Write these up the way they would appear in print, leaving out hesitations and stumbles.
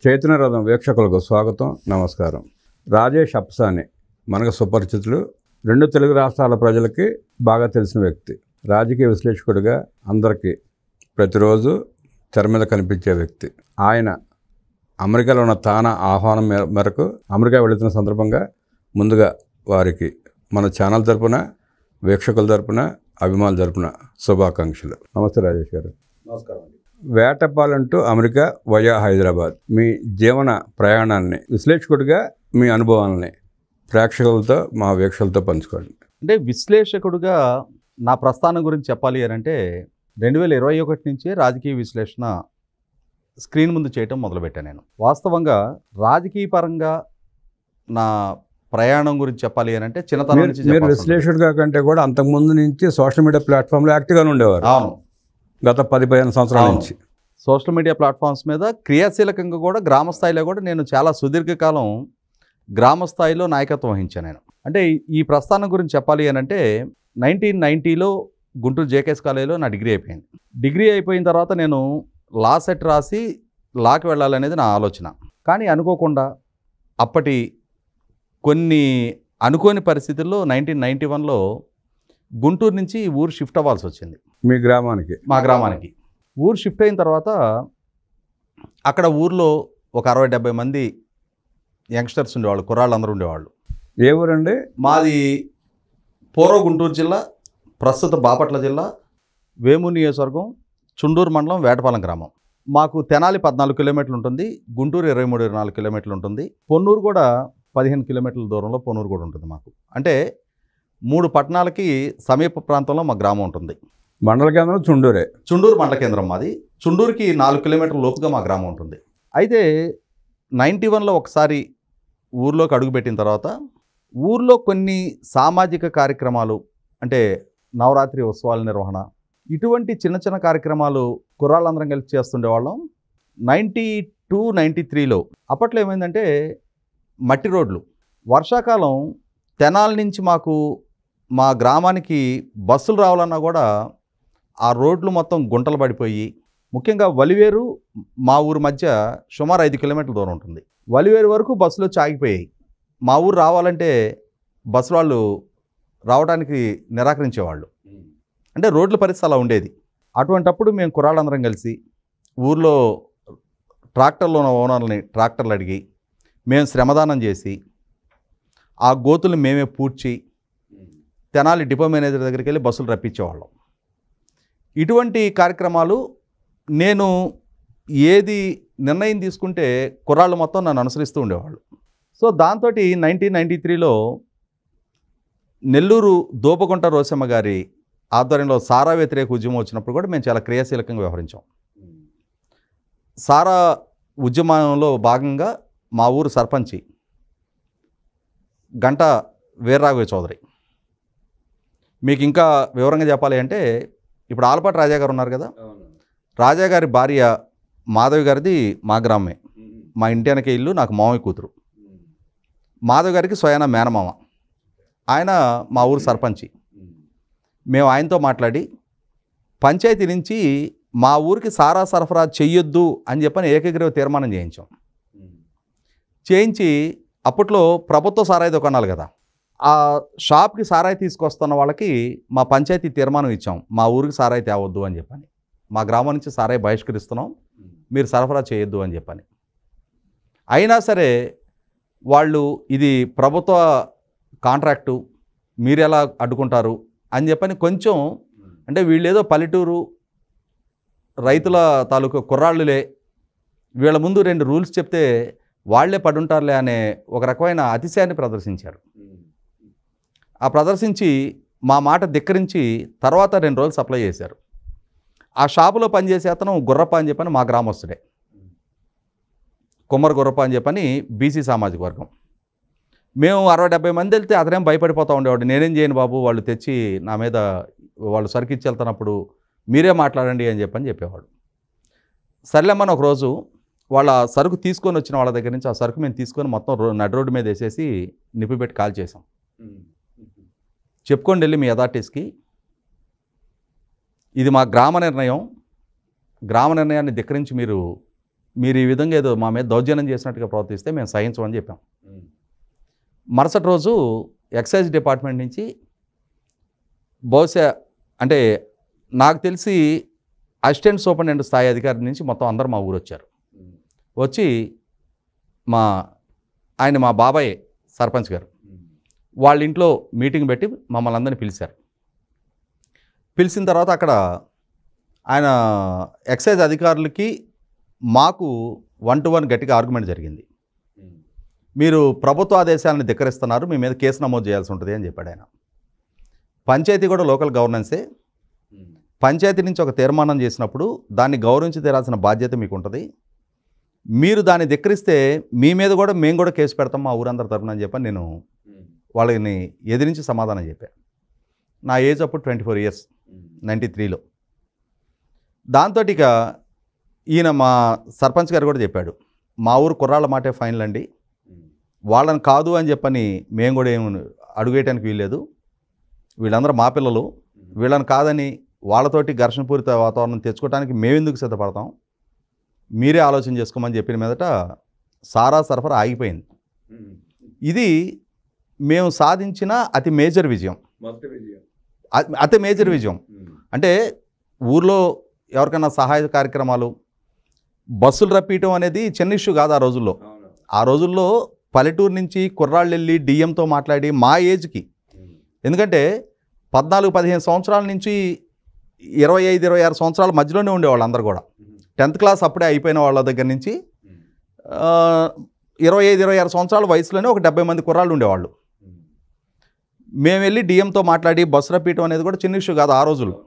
చైతన్య రథం వీక్షకులకు స్వాగతం, నమస్కారం. రాజేష్ అప్సాని మనకు సుపరిచితులు. రెండు తెలుగు రాష్ట్రాల ప్రజలకి బాగా తెలిసిన వ్యక్తి. రాజకీయ విశ్లేషకుడిగా అందరికీ ప్రతిరోజు తెర మీద కనిపించే వ్యక్తి. ఆయన అమెరికాలో ఉన్న తానా ఆహ్వానం మేరకు అమెరికా వెళుతున్న సందర్భంగా ముందుగా వారికి మన ఛానల్ తరపున, వీక్షకుల తరపున, అభిమానుల తరపున శుభాకాంక్షలు. నమస్తే రాజేష్ గారు. నమస్కారం. Vetapalem to America via Hyderabad, మీ జీవన ప్రయాణాన్ని, విశ్లేషకుడిగా మీ అనుభవాలని ప్రేక్షకులతో, మా వీక్షకులతో పంచుకోండి. అంటే విశ్లేషకుడిగా నా ప్రస్థానం గురించి చెప్పాలి అని అంటే 2021 నుంచి రాజకీయ విశ్లేషణ స్క్రీన్ ముందు చేయటం మొదలుపెట్టాను నేను. వాస్తవంగా రాజకీయ పరంగా నా ప్రయాణం గురించి చెప్పాలి అని అంటే చిన్నతనం నుంచి మీరు విశ్లేషకుడిగా కంటే కూడా అంతకుముందు నుంచి సోషల్ మీడియా ప్లాట్ఫామ్లో యాక్టివ్గానే ఉండేవారు. అవును, గత 10-15 సంవత్సరాల నుంచి సోషల్ మీడియా ప్లాట్ఫామ్స్ మీద క్రియాశీలకంగా కూడా గ్రామ స్థాయిలో కూడా నేను చాలా సుదీర్ఘకాలం గ్రామ స్థాయిలో నాయకత్వం వహించాను నేను. అంటే ఈ ప్రస్థానం గురించి చెప్పాలి అని అంటే 1990లో గుంటూరు జేకేఎస్ కాలేజీలో నా డిగ్రీ అయిపోయింది. డిగ్రీ అయిపోయిన తర్వాత నేను లా సెట్ రాసి లాకి వెళ్ళాలనేది నా ఆలోచన. కానీ అనుకోకుండా అప్పటి కొన్ని అనుకోని పరిస్థితుల్లో 1991లో గుంటూరు నుంచి ఊరు షిఫ్ట్ అవ్వాల్సి వచ్చింది. మీ గ్రామానికి? మా గ్రామానికి. ఊరు షిఫ్ట్ అయిన తర్వాత అక్కడ ఊర్లో ఒక 60-70 మంది యంగ్స్టర్స్ ఉండేవాళ్ళు, కుర్రాళ్ళు అందరూ ఉండేవాళ్ళు. ఏ ఊరండి? మాది పూర్వ గుంటూరు జిల్లా, ప్రస్తుత బాపట్ల జిల్లా, వేమూరు నియోజకవర్గం, చుండూరు మండలం, వేటపాలెం గ్రామం. మాకు తెనాలి 14 కిలోమీటర్లు ఉంటుంది, గుంటూరు 23-24 కిలోమీటర్లు ఉంటుంది, పొన్నూరు కూడా 15 కిలోమీటర్ల దూరంలో పొన్నూరు కూడా ఉంటుంది మాకు. అంటే 3 పట్టణాలకి సమీప ప్రాంతంలో మా గ్రామం ఉంటుంది. మండల కేంద్రం చుండూరే? చుండూరు మండల కేంద్రం మాది. చుండూరుకి 4 కిలోమీటర్ల లోపుగా మా గ్రామం ఉంటుంది. అయితే 91లో ఒకసారి ఊర్లోకి అడుగుపెట్టిన తర్వాత ఊర్లో కొన్ని సామాజిక కార్యక్రమాలు, అంటే నవరాత్రి ఉత్సవాల నిర్వహణ, ఇటువంటి చిన్న చిన్న కార్యక్రమాలు కుర్రాళ్ళందరం కలిసి చేస్తుండేవాళ్ళం. 92-93లో అప్పట్లో ఏమైందంటే మట్టి రోడ్లు. వర్షాకాలం తెనాలి నుంచి మాకు మా గ్రామానికి బస్సులు రావాలన్నా కూడా ఆ రోడ్లు మొత్తం గుంటలు పడిపోయి, ముఖ్యంగా వలివేరు మా ఊరు మధ్య సుమారు 5 కిలోమీటర్ల దూరం ఉంటుంది. వలివేరు వరకు బస్సులు ఆగిపోయాయి. మా ఊరు రావాలంటే బస్సు వాళ్ళు రావడానికి నిరాకరించేవాళ్ళు. అంటే రోడ్ల పరిస్థితి అలా ఉండేది. అటువంటప్పుడు మేము కుర్రాళ్ళందరం కలిసి ఊర్లో ట్రాక్టర్లో ఉన్న ఓనర్లని ట్రాక్టర్లు అడిగి మేము శ్రమదానం చేసి ఆ గోతులు మేమే పూడ్చి తెనాలి డిపో మేనేజర్ దగ్గరికి వెళ్ళి బస్సులు రప్పించేవాళ్ళం. ఇటువంటి కార్యక్రమాలు నేను ఏది నిర్ణయం తీసుకుంటే కుర్రాళ్ళు మొత్తం నన్ను అనుసరిస్తూ ఉండేవాళ్ళు. సో దాంతో 1993లో నెల్లూరు దోపగుంట రోసమ్మ గారి ఆధ్వర్యంలో సారా వ్యతిరేక ఉద్యమం వచ్చినప్పుడు కూడా మేము చాలా క్రియాశీలకంగా వ్యవహరించాం. సారా ఉద్యమంలో భాగంగా మా ఊరు సర్పంచి గంట వీర్రాఘవ చౌదరి, మీకు ఇంకా వివరంగా చెప్పాలి అంటే ఇప్పుడు ఆలపాటి రాజా గారు ఉన్నారు కదా, రాజా గారి భార్య మాధవి గారిది మా గ్రామే. మా ఇంటి వెనక ఇల్లు, నాకు మామయ్య కూతురు. మాధవి గారికి స్వయాన మేనమామ. ఆయన మా ఊరు సర్పంచి. మేము ఆయనతో మాట్లాడి పంచాయతీ నుంచి మా ఊరికి సారా సరఫరా చెయ్యొద్దు అని చెప్పని ఏకగ్రీవ తీర్మానం చేయించి అప్పట్లో ప్రభుత్వ సారాయి దుకాణాలు కదా, ఆ షాప్కి సారాయి తీసుకొస్తున్న వాళ్ళకి మా పంచాయతీ తీర్మానం ఇచ్చాం, మా ఊరికి సారాయి తేవద్దు అని చెప్పని, మా గ్రామం నుంచి సారాయి బహిష్కరిస్తున్నాం, మీరు సరఫరా చేయొద్దు అని చెప్పని. అయినా సరే వాళ్ళు ఇది ప్రభుత్వ కాంట్రాక్టు, మీరు ఎలా అడ్డుకుంటారు అని చెప్పని కొంచెం, అంటే వీళ్ళేదో పల్లెటూరు రైతుల తాలూకు కుర్రాళ్ళులే, వీళ్ళ ముందు 2 రూల్స్ చెప్తే వాళ్లే పడుంటారులే అనే ఒక రకమైన అతిశయాన్ని ప్రదర్శించారు. ఆ ప్రదర్శించి మా మాట ధిక్కరించి తర్వాత 2 రోజులు సప్లై చేశారు. ఆ షాపులో పనిచేసే అతను గుర్రప్ప అని చెప్పని మా గ్రామస్తుడే, కుమ్మర గుర్రప్ప అని చెప్పని బీసీ సామాజిక వర్గం. మేము 60-70 మంది వెళ్తే అతనేం భయపడిపోతూ ఉండేవాడు. నేనేం చేయను బాబు, వాళ్ళు తెచ్చి నా మీద వాళ్ళు సరుకు ఇచ్చి వెళ్తున్నప్పుడు మీరే మాట్లాడండి అని చెప్పేవాడు. సర్లేమ్మని ఒకరోజు వాళ్ళ సరుకు తీసుకొని వచ్చిన వాళ్ళ దగ్గర నుంచి ఆ సరుకు మేము తీసుకొని మొత్తం నడి రోడ్డు మీద వేసేసి నిప్పు పెట్టి కాల్ చేసాం. చెప్పుకోండి వెళ్ళి మీ అథారిటీస్కి, ఇది మా గ్రామ నిర్ణయం, గ్రామ నిర్ణయాన్ని ధిక్కరించి మీరు మీరు ఈ విధంగా ఏదో మా మీద దౌర్జన్యం చేసినట్టుగా ప్రవర్తిస్తే మేము సహించమని చెప్పాం. మరుసటి రోజు ఎక్సైజ్ డిపార్ట్మెంట్ నుంచి బహుశా అంటే నాకు తెలిసి అసిస్టెంట్ సూపరింటెండెంట్ స్థాయి అధికారి నుంచి మొత్తం అందరూ మా ఊరు వచ్చారు. వచ్చి ఆయన మా బాబాయ్ సర్పంచ్ గారు వాళ్ళ ఇంట్లో మీటింగ్ పెట్టి మమ్మల్ని అందరినీ పిలిచారు. పిలిచిన తర్వాత అక్కడ ఆయన ఎక్సైజ్ అధికారులకి మాకు 1-to-1 గట్టిగా ఆర్గ్యుమెంట్ జరిగింది. మీరు ప్రభుత్వ ఆదేశాలను ధిక్కరిస్తున్నారు, మీ మీద కేసు నమోదు చేయాల్సి ఉంటుంది అని చెప్పాడు ఆయన. పంచాయతీ కూడా లోకల్ గవర్నెన్సే. పంచాయతీ నుంచి ఒక తీర్మానం చేసినప్పుడు దాన్ని గౌరవించి తీరాల్సిన బాధ్యత మీకు ఉంటుంది. మీరు దాన్ని ధిక్కరిస్తే మీ మీద కూడా మేము కూడా కేసు పెడతాం మా ఊరందరి తరపున అని చెప్పని నేను వాళ్ళని ఎదిరించి సమాధానం చెప్పాను. నా ఏజ్ అప్పుడు 24 years 93లో. దాంతో ఇక ఈయన మా సర్పంచ్ గారు కూడా చెప్పాడు, మా ఊరు కుర్రాళ్ళ మాటే ఫైనల్ అండి, వాళ్ళని కాదు అని చెప్పని మేము కూడా ఏమి అడుగేయటానికి వీల్లేదు, వీళ్ళందరూ మా పిల్లలు, వీళ్ళని కాదని వాళ్ళతోటి ఘర్షణపూరిత వాతావరణం తెచ్చుకోవడానికి మేమెందుకు సిద్ధపడతాం, మీరే ఆలోచన చేసుకోమని చెప్పిన మీదట సారా సరఫరా ఆగిపోయింది. ఇది మేము సాధించిన అతి మేజర్ విజయం. అతి మేజర్ విజయం అంటే ఊర్లో ఎవరికైనా సహాయ కార్యక్రమాలు, బస్సులు రప్పియటం అనేది చిన్న ఇష్యూ కాదు ఆ రోజుల్లో. ఆ రోజుల్లో పల్లెటూరు నుంచి కుర్రాళ్ళు వెళ్ళి డిఎంతో మాట్లాడి మా ఏజ్కి, ఎందుకంటే 14-15 సంవత్సరాల నుంచి 25-26 సంవత్సరాల మధ్యలోనే ఉండేవాళ్ళు అందరు కూడా. 10th క్లాస్ అప్పుడే అయిపోయిన వాళ్ళ దగ్గర నుంచి 25-26 సంవత్సరాల వయసులోనే ఒక 70 మంది కుర్రాళ్ళు ఉండేవాళ్ళు. మేము వెళ్ళి డిఎంతో మాట్లాడి బస్సు రప్పియటం అనేది కూడా చిన్న ఇష్యూ కాదు ఆ రోజుల్లో.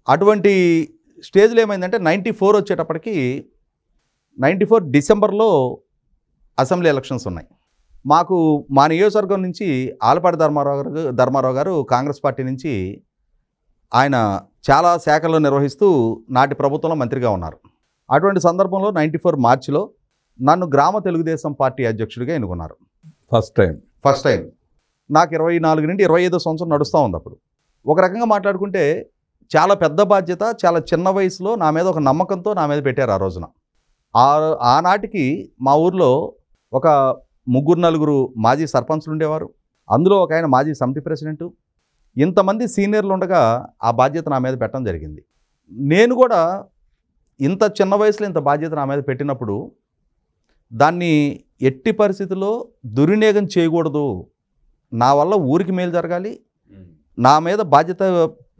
అటువంటి స్టేజ్లో ఏమైందంటే 94 వచ్చేటప్పటికి 94 డిసెంబర్లో అసెంబ్లీ ఎలక్షన్స్ ఉన్నాయి. మాకు మా నియోజకవర్గం నుంచి ఆలపాటి ధర్మారావు గారు కాంగ్రెస్ పార్టీ నుంచి ఆయన చాలా శాఖలు నిర్వహిస్తూ నాటి ప్రభుత్వంలో మంత్రిగా ఉన్నారు. అటువంటి సందర్భంలో 94 మార్చిలో నన్ను గ్రామ తెలుగుదేశం పార్టీ అధ్యక్షుడిగా ఎన్నుకున్నారు. ఫస్ట్ టైం నాకు 24 నుండి 25 సంవత్సరం నడుస్తూ ఉంది. అప్పుడు ఒక రకంగా మాట్లాడుకుంటే చాలా పెద్ద బాధ్యత, చాలా చిన్న వయసులో నా మీద ఒక నమ్మకంతో నా మీద పెట్టారు ఆ రోజున. ఆనాటికి మా ఊర్లో ఒక 3-4 మాజీ సర్పంచ్లు ఉండేవారు. అందులో ఒక ఆయన మాజీ సమితి ప్రెసిడెంటు. ఇంతమంది సీనియర్లు ఉండగా ఆ బాధ్యత నా మీద పెట్టడం జరిగింది. నేను కూడా ఇంత చిన్న వయసులో ఇంత బాధ్యత నా మీద పెట్టినప్పుడు దాన్ని ఎట్టి పరిస్థితుల్లో దుర్వినియోగం చేయకూడదు, నా వల్ల ఊరికి మేలు జరగాలి, నా మీద బాధ్యత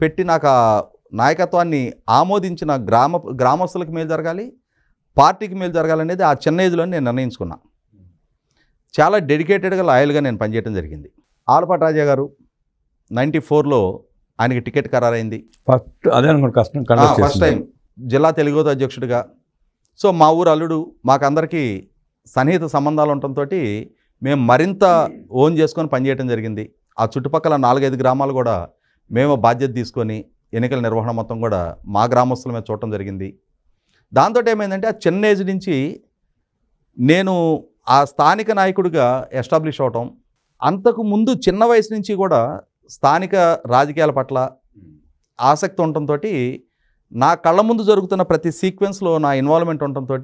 పెట్టి నాకు ఆ నాయకత్వాన్ని ఆమోదించిన గ్రామస్తులకు మేలు జరగాలి, పార్టీకి మేలు జరగాలనేది ఆ చిన్న ఏజ్లో నేను నిర్ణయించుకున్నా. చాలా డెడికేటెడ్గా లాయల్గా నేను పనిచేయడం జరిగింది. ఆలపాటి రాజా గారు 94లో ఆయనకి టికెట్ ఖరారైంది. ఫస్ట్ టైం జిల్లా తెలుగుదేశం అధ్యక్షుడిగా. సో మా ఊరు అల్లుడు, మాకందరికీ సన్నిహిత సంబంధాలు ఉండటంతో మేము మరింత ఓన్ చేసుకొని పనిచేయడం జరిగింది. ఆ చుట్టుపక్కల 4-5 గ్రామాలు కూడా మేము బాధ్యత తీసుకొని ఎన్నికల నిర్వహణ మొత్తం కూడా మా గ్రామస్తుల మీద చూడటం జరిగింది. దాంతో ఏమైందంటే ఆ చిన్న ఏజ్ నుంచి నేను ఆ స్థానిక నాయకుడిగా ఎస్టాబ్లిష్ అవటం, అంతకు ముందు చిన్న వయసు నుంచి కూడా స్థానిక రాజకీయాల పట్ల ఆసక్తి ఉండటంతో నా కళ్ళ ముందు జరుగుతున్న ప్రతి సీక్వెన్స్లో నా ఇన్వాల్వ్మెంట్ ఉండటంతో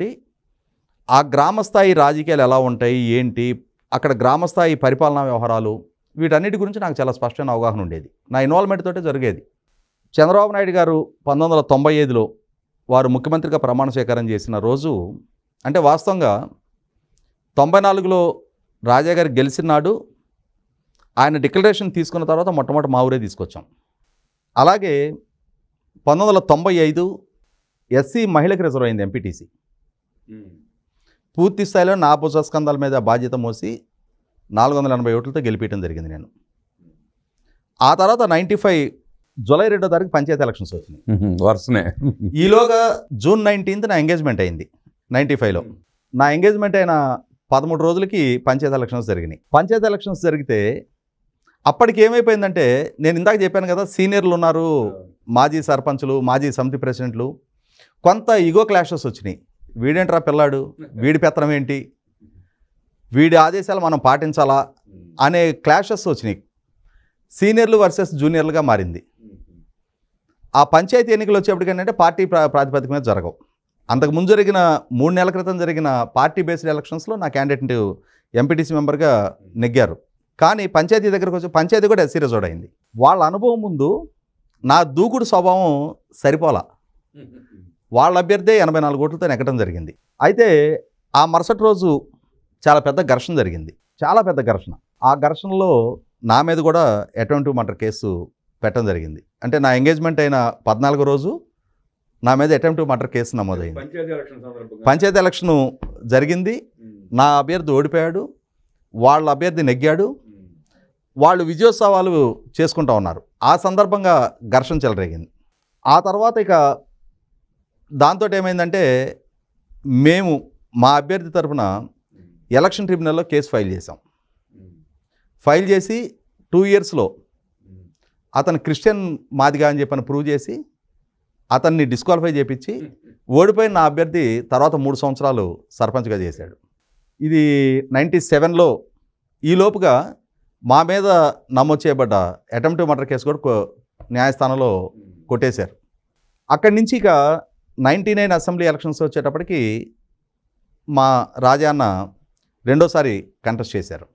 ఆ గ్రామస్థాయి రాజకీయాలు ఎలా ఉంటాయి, ఏంటి, అక్కడ గ్రామస్థాయి పరిపాలనా వ్యవహారాలు, వీటన్నిటి గురించి నాకు చాలా స్పష్టమైన అవగాహన ఉండేది. నా ఇన్వాల్వ్మెంట్ తోటే జరిగేది. చంద్రబాబు నాయుడు గారు 1995లో వారు ముఖ్యమంత్రిగా ప్రమాణ స్వీకారం చేసిన రోజు, అంటే వాస్తవంగా 94లో రాజా గారు గెలిచిన నాడు ఆయన డిక్లరేషన్ తీసుకున్న తర్వాత మొట్టమొదటి మా ఊరే తీసుకొచ్చాం. అలాగే 1995 ఎస్సీ మహిళకి రిజర్వ్ అయింది ఎంపీటీసీ. పూర్తి స్థాయిలో నా భుజస్కంధాల మీద బాధ్యత మోసి 480 ఓట్లతో గెలిపించడం జరిగింది నేను. ఆ తర్వాత 95 జూలై 2వ తారీఖు పంచాయతీ ఎలక్షన్స్ వచ్చినాయి వరుసనే. ఈలోగా జూన్ 19th నా ఎంగేజ్మెంట్ అయింది 95లో. నా ఎంగేజ్మెంట్ అయిన 13 రోజులకి పంచాయతీ ఎలక్షన్స్ జరిగినాయి. పంచాయతీ ఎలక్షన్స్ జరిగితే అప్పటికి ఏమైపోయిందంటే, నేను ఇందాక చెప్పాను కదా, సీనియర్లు ఉన్నారు, మాజీ సర్పంచులు, మాజీ సమితి ప్రెసిడెంట్లు, కొంత ఈగో క్లాషెస్ వచ్చినాయి. వీడేంట్రా పిల్లాడు, వీడి పెత్తనం ఏంటి, వీడి ఆదేశాలు మనం పాటించాలా అనే క్లాషెస్ వచ్చినాయి. సీనియర్లు వర్సెస్ జూనియర్లుగా మారింది. ఆ పంచాయతీ ఎన్నికలు వచ్చేప్పటికంటే పార్టీ ప్రాతిపదిక మీద జరగవు. అంతకుముందు జరిగిన 3 నెలల క్రితం జరిగిన పార్టీ బేస్డ్ ఎలక్షన్స్లో నా క్యాండిడేట్ ఎంపీటీసీ మెంబర్గా నెగ్గారు. కానీ పంచాయతీ దగ్గరకు వచ్చి పంచాయతీ కూడా ఎస్సీ రిజర్వ్డ్ అయింది. వాళ్ళ అనుభవం ముందు నా దూకుడు స్వభావం సరిపోలా. వాళ్ళ అభ్యర్థి 84 ఓట్లతో నెగ్గడం జరిగింది. అయితే ఆ మరుసటి రోజు చాలా పెద్ద ఘర్షణ జరిగింది, చాలా పెద్ద ఘర్షణ. ఆ ఘర్షణలో నా మీద కూడా అటెంప్ట్ మర్డర్ కేసు పెట్టడం జరిగింది. అంటే నా ఎంగేజ్మెంట్ అయిన 14వ రోజు నా మీద అటెంప్ట్ మర్డర్ కేసు నమోదైంది. పంచాయతీ ఎలక్షన్ జరిగింది, నా అభ్యర్థి ఓడిపోయాడు, వాళ్ళ అభ్యర్థి నెగ్గాడు. వాళ్ళు విజయోత్సవాలు చేసుకుంటూ ఉన్నారు. ఆ సందర్భంగా ఘర్షణ చెలరేగింది. ఆ తర్వాత ఇక దాంతో ఏమైందంటే మేము మా అభ్యర్థి తరఫున ఎలక్షన్ ట్రిబ్యునల్లో కేసు ఫైల్ చేసాం. ఫైల్ చేసి 2 ఇయర్స్లో అతను క్రిస్టియన్ మాదిగా అని చెప్పని ప్రూవ్ చేసి అతన్ని డిస్క్వాలిఫై చేయించి ఓడిపోయిన నా అభ్యర్థి తర్వాత 3 సంవత్సరాలు సర్పంచ్గా చేశాడు. ఇది 97లో. ఈ లోపుగా మా మీద నమోదు చేయబడ్డ అటెంప్ట్ మర్డర్ కేసు కూడా న్యాయస్థానంలో కొట్టేశారు. అక్కడి నుంచి ఇక 99 అసెంబ్లీ ఎలక్షన్స్ వచ్చేటప్పటికి మా రాజాన్న రెండోసారి కంటెస్ట్ చేశారు.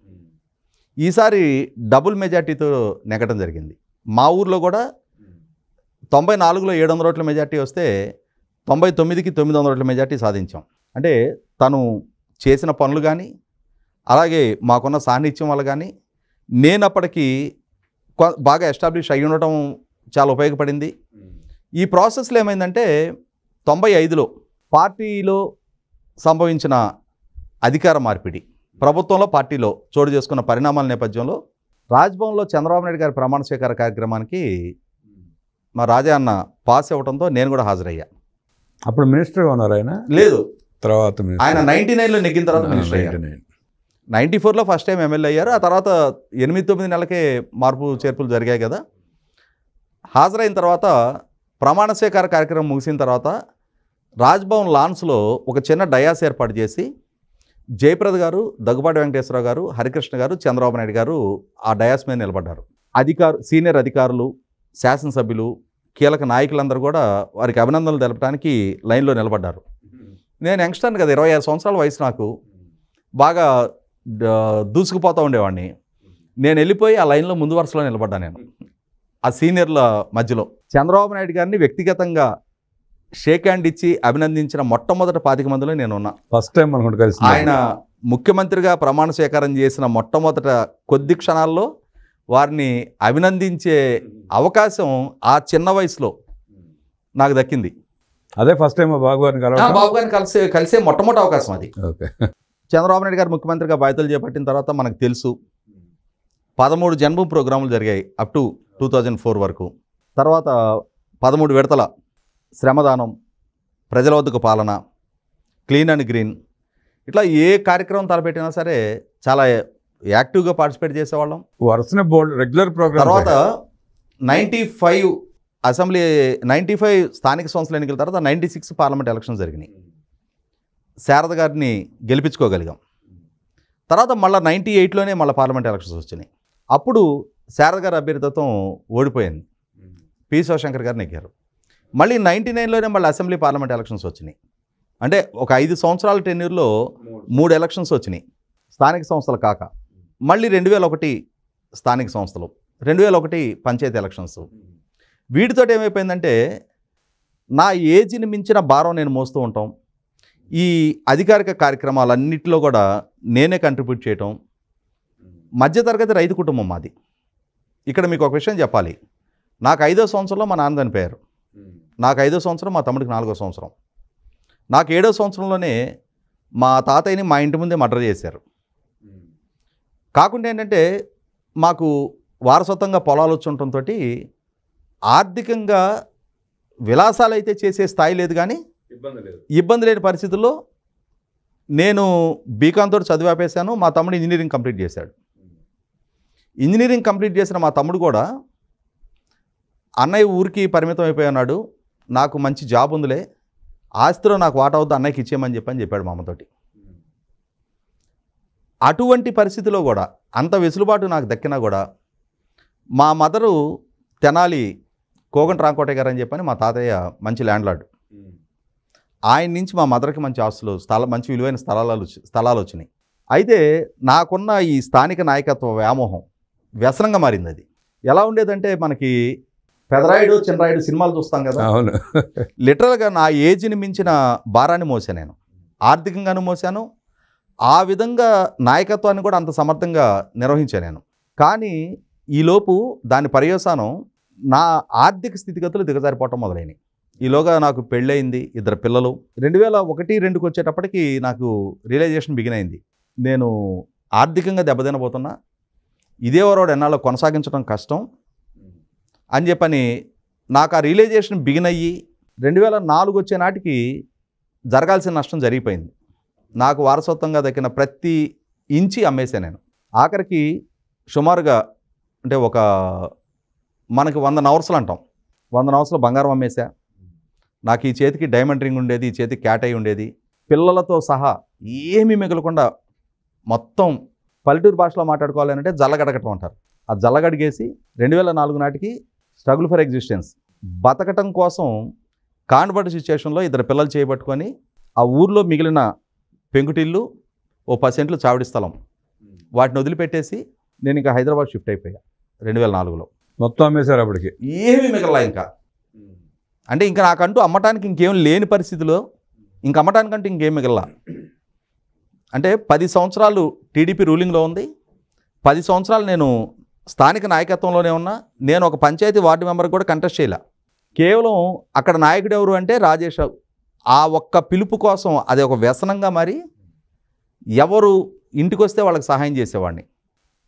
ఈసారి డబుల్ మెజార్టీతో నెగ్గడం జరిగింది. మా ఊర్లో కూడా 94లో 700 ఓట్ల మెజార్టీ వస్తే 99కి 900 ఓట్ల మెజార్టీ సాధించాం. అంటే తను చేసిన పనులు కానీ అలాగే మాకున్న సాన్నిధ్యం వల్ల కానీ నేను అప్పటికి బాగా ఎస్టాబ్లిష్ అయ్యి ఉండటం చాలా ఉపయోగపడింది. ఈ ప్రాసెస్లో ఏమైందంటే 95లో పార్టీలో సంభవించిన అధికార మార్పిడి, ప్రభుత్వంలో పార్టీలో చోటు చేసుకున్న పరిణామాల నేపథ్యంలో రాజ్భవన్లో చంద్రబాబు నాయుడు గారి ప్రమాణ స్వీకార కార్యక్రమానికి మా రాజా అన్న పాస్ అవ్వడంతో నేను కూడా హాజరయ్యా. అప్పుడు మినిస్టర్గా ఉన్నారు ఆయన? లేదు, తర్వాత ఆయన 99లో నెగ్గిన తర్వాత మినిస్టర్ అయ్యారు. 94లో ఫస్ట్ టైం ఎమ్మెల్యే అయ్యారు. ఆ తర్వాత 8-9 నెలలకే మార్పు చేర్పులు జరిగాయి కదా. హాజరైన తర్వాత ప్రమాణ స్వీకార కార్యక్రమం ముగిసిన తర్వాత రాజ్భవన్ లాన్స్లో ఒక చిన్న డయాస్ ఏర్పాటు చేసి జయప్రద గారు, దగ్గుబాటి వెంకటేశ్వరరావు గారు, హరికృష్ణ గారు, చంద్రబాబు నాయుడు గారు ఆ డయాస్ మీద నిలబడ్డారు. సీనియర్ అధికారులు, శాసనసభ్యులు, కీలక నాయకులందరూ కూడా వారికి అభినందనలు తెలపడానికి లైన్లో నిలబడ్డారు. నేను యంగ్స్టర్ని కదా, 26 సంవత్సరాల వయసు నాకు. బాగా దూసుకుపోతూ ఉండేవాడిని. నేను వెళ్ళిపోయి ఆ లైన్లో ముందు వరుసలో నిలబడ్డా. నేను ఆ సీనియర్ల మధ్యలో చంద్రబాబు నాయుడు గారిని వ్యక్తిగతంగా షేక్ హ్యాండ్ ఇచ్చి అభినందించిన మొట్టమొదటి 25 మందిలో నేను ఉన్నా. ఫస్ట్ టైం అనుకుంటా కలిసి. ఆయన ముఖ్యమంత్రిగా ప్రమాణ స్వీకారం చేసిన మొట్టమొదట కొద్ది క్షణాల్లో వారిని అభినందించే అవకాశం ఆ చిన్న వయసులో నాకు దక్కింది. అదే ఫస్ట్ టైం బాబు గారిని కలిసే మొట్టమొదటి అవకాశం అది. ఓకే. చంద్రబాబు నాయుడు గారు ముఖ్యమంత్రిగా బాధ్యతలు చేపట్టిన తర్వాత మనకు తెలుసు 13 జన్మభూమి ప్రోగ్రాములు జరిగాయి అప్ టు 2004 వరకు. తర్వాత 13 విడతల శ్రమదానం, ప్రజల వద్దకు పాలన, క్లీన్ అండ్ గ్రీన్, ఇట్లా ఏ కార్యక్రమం తలపెట్టినా సరే చాలా యాక్టివ్గా పార్టిసిపేట్ చేసేవాళ్ళం. వరుసనే బోల్డ్ రెగ్యులర్ ప్రోగ్రామ్. తర్వాత 95 95 స్థానిక సంస్థల ఎన్నికల తర్వాత 96 పార్లమెంట్ ఎలక్షన్ జరిగినాయి. శారద గారిని గెలిపించుకోగలిగాం. తర్వాత మళ్ళీ 98లోనే మళ్ళీ పార్లమెంట్ ఎలక్షన్స్ వచ్చినాయి. అప్పుడు శారద గారి అభ్యర్థిత్వం ఓడిపోయింది, పి శివశంకర్ గారు నెగ్గారు. మళ్ళీ 99లోనే మళ్ళీ అసెంబ్లీ పార్లమెంట్ ఎలక్షన్స్ వచ్చినాయి. అంటే ఒక 5 సంవత్సరాల టెన్యూర్లో 3 ఎలక్షన్స్ వచ్చినాయి స్థానిక సంస్థలు కాక. మళ్ళీ 2001 స్థానిక సంస్థలు, 2001 పంచాయతీ ఎలక్షన్స్. వీటితో ఏమైపోయిందంటే నా ఏజ్ని మించిన భారం నేను మోస్తూ ఉంటాం. ఈ అధికారిక కార్యక్రమాలన్నింటిలో కూడా నేనే కంట్రిబ్యూట్ చేయటం. మధ్యతరగతి రైతు కుటుంబం మాది. ఇక్కడ మీకు ఒక విషయం చెప్పాలి. నాకు 5వ సంవత్సరంలో మా నాన్న చనిపోయారు. నాకు 5వ సంవత్సరం, మా తమ్ముడికి 4వ సంవత్సరం. నాకు 7వ సంవత్సరంలోనే మా తాతయ్యని మా ఇంటి ముందే మర్డర్ చేశారు. కాకుండా ఏంటంటే మాకు వారసత్వంగా పొలాలు వచ్చి ఉండటంతో ఆర్థికంగా విలాసాలు అయితే చేసే స్థాయి లేదు, కానీ ఇబ్బంది లేని పరిస్థితుల్లో నేను బీకామ్ తోటి చదివాపేశాను. మా తమ్ముడు ఇంజనీరింగ్ కంప్లీట్ చేశాడు. ఇంజనీరింగ్ కంప్లీట్ చేసిన మా తమ్ముడు కూడా అన్నయ్య ఊరికి పరిమితం అయిపోయాడు, నాకు మంచి జాబ్ ఉందిలే, ఆస్తిలో నాకు వాటా అవుద్ది, అన్నయ్యకి ఇచ్చేయమని చెప్పాడు మా అమ్మతోటి. అటువంటి పరిస్థితిలో కూడా అంత వెసులుబాటు నాకు దక్కినా కూడా మా మదరు తెనాలి కోగంట రాంకోటయ్య గారు అని చెప్పని మా తాతయ్య మంచి ల్యాండ్ లార్డ్. ఆయన నుంచి మా మదర్కి మంచి ఆస్తులు మంచి విలువైన స్థలాలు వచ్చినాయి. అయితే నాకున్న ఈ స్థానిక నాయకత్వ వ్యామోహం వ్యసనంగా మారింది. అది ఎలా ఉండేదంటే మనకి పెదరాయుడు చిన్నరాయుడు సినిమాలు చూస్తాం కదా, అవును. లిటరల్గా నా ఏజ్ని మించిన భారాన్ని మోసాను నేను, ఆర్థికంగాను మోసాను, ఆ విధంగా నాయకత్వాన్ని కూడా అంత సమర్థంగా నిర్వహించాను నేను. కానీ ఈలోపు దాని పర్యవసానం నా ఆర్థిక స్థితిగతులు దిగజారిపోవటం మొదలైనవి. ఈలోగా నాకు పెళ్ళయింది, 2 పిల్లలు. 2001-2కి వచ్చేటప్పటికి నాకు రియలైజేషన్ బిగిన్ అయింది. నేను ఆర్థికంగా దెబ్బతినబోతున్నా, ఇదే వరోడు ఎన్నాళ్ళు కొనసాగించడం కష్టం అని చెప్పని నాకు ఆ రియలైజేషన్ బిగిన్ అయ్యి 2004 వచ్చే నాటికి జరగాల్సిన నష్టం జరిగిపోయింది. నాకు వారసత్వంగా దక్కిన ప్రతి ఇంచి అమ్మేశాను నేను. ఆఖరికి సుమారుగా అంటే మనకి 100 నవర్సులు అంటాం, 100 నవర్సులు బంగారం అమ్మేశా. నాకు ఈ చేతికి డైమండ్ రింగ్ ఉండేది, ఈ చేతికి క్యాట్ అయి ఉండేది. పిల్లలతో సహా ఏమీ మిగలకుండా మొత్తం పల్లెటూరు భాషలో మాట్లాడుకోవాలంటే జల్లగడగటం అంటారు. ఆ జల్లగడిగేసి 2004 నాటికి స్ట్రగుల్ ఫర్ ఎగ్జిస్టెన్స్, బతకటం కోసం కాన్వర్ట్ సిచ్యుయేషన్లో 2 పిల్లలు చేయబట్టుకొని ఆ ఊర్లో మిగిలిన పెంకుటిల్లు, 10 సెంట్లు చావిడి స్థలం, వాటిని వదిలిపెట్టేసి నేను ఇంకా హైదరాబాద్ షిఫ్ట్ అయిపోయా 2004లో. మొత్తం అమ్మేశారు అప్పటికి? ఏమీ మిగలలా ఇంకా. అంటే ఇంకా నాకంటూ అమ్మటానికి ఇంకేం లేని పరిస్థితిలో, ఇంక అమ్మటానికంటూ ఇంకేం మిగలలా. అంటే 10 సంవత్సరాలు టీడీపీ రూలింగ్లో ఉంది, 10 సంవత్సరాలు నేను స్థానిక నాయకత్వంలోనే ఉన్నా. నేను ఒక పంచాయతీ వార్డు మెంబర్ కూడా కంటెస్ట్ చేయలే. కేవలం అక్కడ నాయకుడు ఎవరు అంటే రాజేష్. ఆ ఒక్క పిలుపు కోసం అది ఒక వ్యసనంగా మారి ఎవరు ఇంటికి వస్తే వాళ్ళకి సహాయం చేసేవాడిని.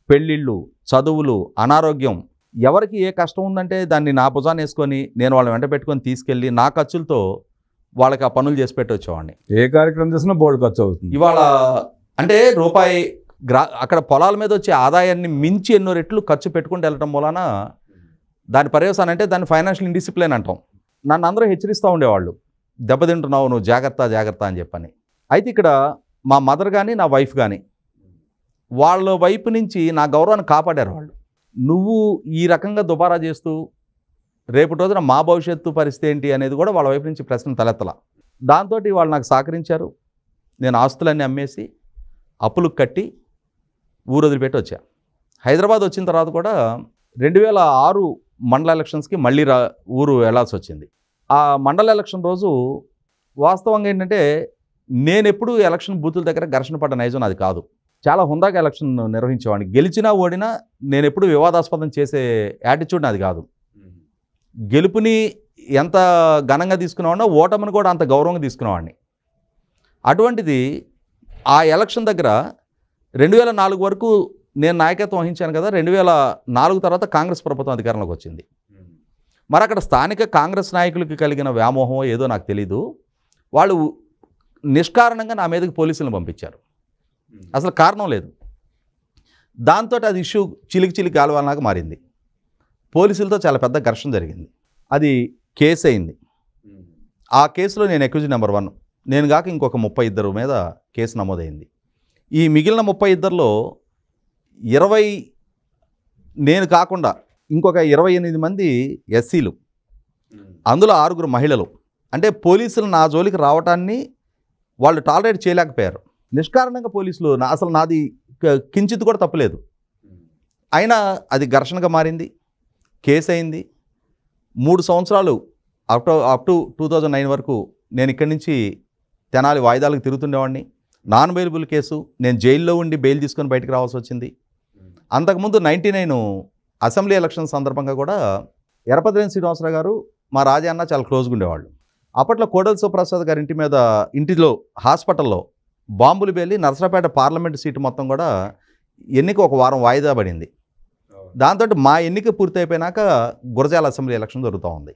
పెళ్ళిళ్ళు, చదువులు, అనారోగ్యం, ఎవరికి ఏ కష్టం ఉందంటే దాన్ని నా భుజాన్ని వేసుకొని నేను వాళ్ళని వెంట పెట్టుకొని తీసుకెళ్ళి నా ఖర్చులతో వాళ్ళకి ఆ పనులు చేసి పెట్టొచ్చేవాడిని. ఏ కార్యక్రమం చేసినా బోల్డ్ ఖర్చు అవుతుంది. ఇవాళ అంటే రూపాయి అక్కడ పొలాల మీద వచ్చే ఆదాయాన్ని మించి ఎన్నో రెట్లు ఖర్చు పెట్టుకుంటూ వెళ్ళటం మూలాన దాని పర్యవసానం అంటే దాన్ని ఫైనాన్షియల్ ఇండిసిప్లిన్ అంటాం. నన్ను అందరూ హెచ్చరిస్తూ ఉండేవాళ్ళు, దెబ్బతింటున్నావు నువ్వు, జాగ్రత్త జాగ్రత్త అని చెప్పని. అయితే ఇక్కడ మా మదర్ కానీ నా వైఫ్ కానీ వాళ్ళ వైపు నుంచి నా గౌరవాన్ని కాపాడారు వాళ్ళు. నువ్వు ఈ రకంగా దుబారా చేస్తూ రేపటి రోజున మా భవిష్యత్తు పరిస్థితి ఏంటి అనేది కూడా వాళ్ళ వైపు నుంచి ప్రశ్న తలెత్తల. దాంతో వాళ్ళు నాకు సహకరించారు. నేను ఆస్తులన్నీ అమ్మేసి అప్పులు కట్టి ఊరు వదిలిపెట్టి వచ్చా. హైదరాబాద్ వచ్చిన తర్వాత కూడా 2006 మండల ఎలక్షన్స్కి మళ్ళీ ఊరు వెళ్లాల్సి వచ్చింది. ఆ మండల ఎలక్షన్ రోజు వాస్తవంగా ఏంటంటే నేను ఎప్పుడు ఎలక్షన్ బూతుల దగ్గర ఘర్షణ పడ్డ నైజం అది కాదు. చాలా హుందాగా ఎలక్షన్ నిర్వహించేవాడిని. గెలిచినా ఓడినా నేను ఎప్పుడు వివాదాస్పదం చేసే యాటిట్యూడ్ నాది కాదు. గెలుపుని ఎంత ఘనంగా తీసుకునేవాడినో ఓటమిని కూడా అంత గౌరవంగా తీసుకునేవాడిని. అటువంటిది ఆ ఎలక్షన్ దగ్గర 2004 వరకు నేను నాయకత్వం వహించాను కదా. 2004 తర్వాత కాంగ్రెస్ ప్రభుత్వం అధికారంలోకి వచ్చింది. మరి అక్కడ స్థానిక కాంగ్రెస్ నాయకులకి కలిగిన వ్యామోహం ఏదో నాకు తెలీదు, వాళ్ళు నిష్కారణంగా నా మీదకి పోలీసులను పంపించారు. అసలు కారణం లేదు. దాంతో అది ఇష్యూ చిలికి గాలవాలలాగా మారింది. పోలీసులతో చాలా పెద్ద ఘర్షణ జరిగింది. అది కేసు అయింది. ఆ కేసులో నేను అక్యూజ్డ్ నెంబర్ 1. నేను కాక ఇంకొక 32 మీద కేసు నమోదైంది. ఈ మిగిలిన 32లో 20 నేను కాకుండా ఇంకొక 28 మంది ఎస్సీలు, అందులో 6 మహిళలు. అంటే పోలీసులు నా జోలికి రావటాన్ని వాళ్ళు టాలరేట్ చేయలేకపోయారు. నిష్కారణంగా పోలీసులు అసలు నాది కించిత్ కూడా తప్పులేదు, అయినా అది ఘర్షణగా మారింది. కేసు అయింది. 3 సంవత్సరాలు అప్ టు 2009 వరకు నేను ఇక్కడి నుంచి తెనాలి వాయిదాలకు తిరుగుతుండేవాడిని. నాన్ బెయిలబుల్ కేసు, నేను జైల్లో ఉండి బెయిల్ తీసుకొని బయటకు రావాల్సి వచ్చింది. అంతకుముందు 99 అసెంబ్లీ ఎలక్షన్ సందర్భంగా కూడా ఎరపతినేని శ్రీనివాసరావు గారు మా రాజా అన్న చాలా క్లోజ్గా ఉండేవాళ్ళు. అప్పట్లో కోడెల శివప్రసాద్ గారి ఇంటిలో హాస్పిటల్లో బాంబులు పేలి నరసరావుపేట పార్లమెంటు సీటు మొత్తం కూడా ఎన్నిక ఒక వారం వాయిదా పడింది. దాంతో మా ఎన్నిక పూర్తి అయిపోయినాక గురజాల అసెంబ్లీ ఎలక్షన్ జరుగుతూ ఉంది.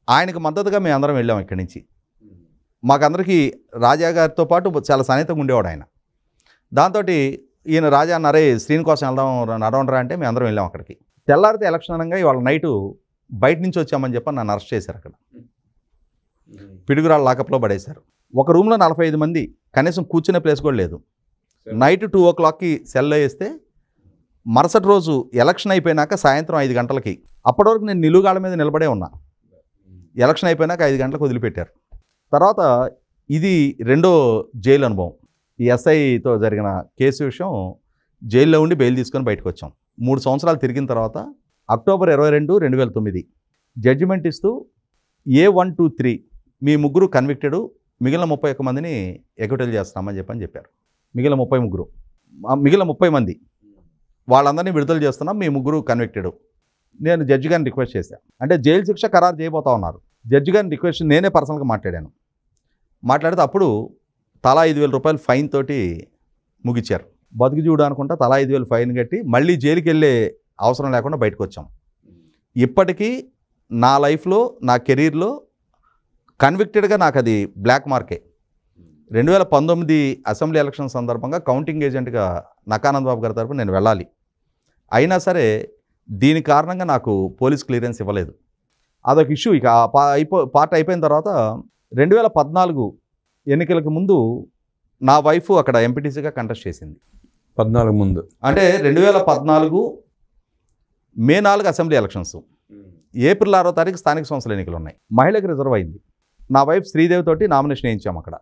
ఆయనకు మద్దతుగా మేము అందరం వెళ్ళాం ఇక్కడి నుంచి. మాకందరికీ రాజా గారితో పాటు చాలా సన్నిహితంగా ఉండేవాడు ఆయన. దాంతో ఈయన రాజా అన్నారే శ్రీని కోసం వెళ్దాం నడవండరా అంటే మేము అందరం వెళ్ళాం అక్కడికి. తెల్లారితే ఎలక్షన్ అనగా ఇవాళ నైటు బయట నుంచి వచ్చామని చెప్పి నన్ను అరెస్ట్ చేశారు. అక్కడ పిడుగురాళ్ళ లాకప్లో పడేశారు. ఒక రూమ్లో 45 మంది, కనీసం కూర్చునే ప్లేస్ కూడా లేదు. నైట్ 2 o'clockకి సెల్లో వేస్తే మరుసటి రోజు ఎలక్షన్ అయిపోయినాక సాయంత్రం 5 గంటలకి, అప్పటి వరకు నేను నిలుగాళ్ళ మీద నిలబడే ఉన్నా, ఎలక్షన్ అయిపోయినాక 5 గంటలకు వదిలిపెట్టారు. తర్వాత ఇది రెండో జైలు అనుభవం. ఈ ఎస్ఐతో జరిగిన కేసు విషయం జైల్లో ఉండి బెయిల్ తీసుకొని బయటకు వచ్చాం. 3 సంవత్సరాలు తిరిగిన తర్వాత అక్టోబర్ 22, 2009 జడ్జిమెంట్ ఇస్తూ A1, 2, 3 మీ ముగ్గురు కన్విక్టెడ్, మిగిలిన 31 మందిని ఎక్విటల్ చేస్తున్నామని చెప్పారు. మిగిలిన 30 మంది వాళ్ళందరినీ విడుదల చేస్తున్నాం, మీ ముగ్గురు కన్విక్టెడ్. నేను జడ్జి గారిని రిక్వెస్ట్ చేశాను. అంటే జైలు శిక్ష ఖరారు చేయబోతా ఉన్నారు. జడ్జి గారిని రిక్వెస్ట్ నేనే పర్సనల్గా మాట్లాడితే అప్పుడు తలా 5,000 రూపాయలు ఫైన్ తోటి ముగిచ్చారు. బతుకు చూడు అనుకుంటా తలా 5,000 ఫైన్ కట్టి మళ్ళీ జైలుకి వెళ్ళే అవసరం లేకుండా బయటకు వచ్చాం. ఇప్పటికీ నా లైఫ్లో, నా కెరీర్లో కన్విక్టెడ్గా నాకు అది బ్లాక్ మార్కే. 2019 అసెంబ్లీ ఎలక్షన్ సందర్భంగా కౌంటింగ్ ఏజెంట్గా నకానంద్ బాబు గారి తరపున నేను వెళ్ళాలి. అయినా సరే దీని కారణంగా నాకు పోలీస్ క్లియరెన్స్ ఇవ్వలేదు. అదొక ఇష్యూ. ఇక పార్ట్ అయిపోయిన తర్వాత 2014 ఎన్నికలకు ముందు నా వైఫ్ అక్కడ ఎంపీటీసీగా కంటెస్ట్ చేసింది. 14 ముందు అంటే 2014 మే 4 అసెంబ్లీ ఎలక్షన్స్, ఏప్రిల్ 6వ తారీఖు స్థానిక సంస్థల ఎన్నికలు ఉన్నాయి. మహిళకి రిజర్వ్ అయింది. నా వైఫ్ శ్రీదేవి తోటి నామినేషన్ వేయించాము అక్కడ.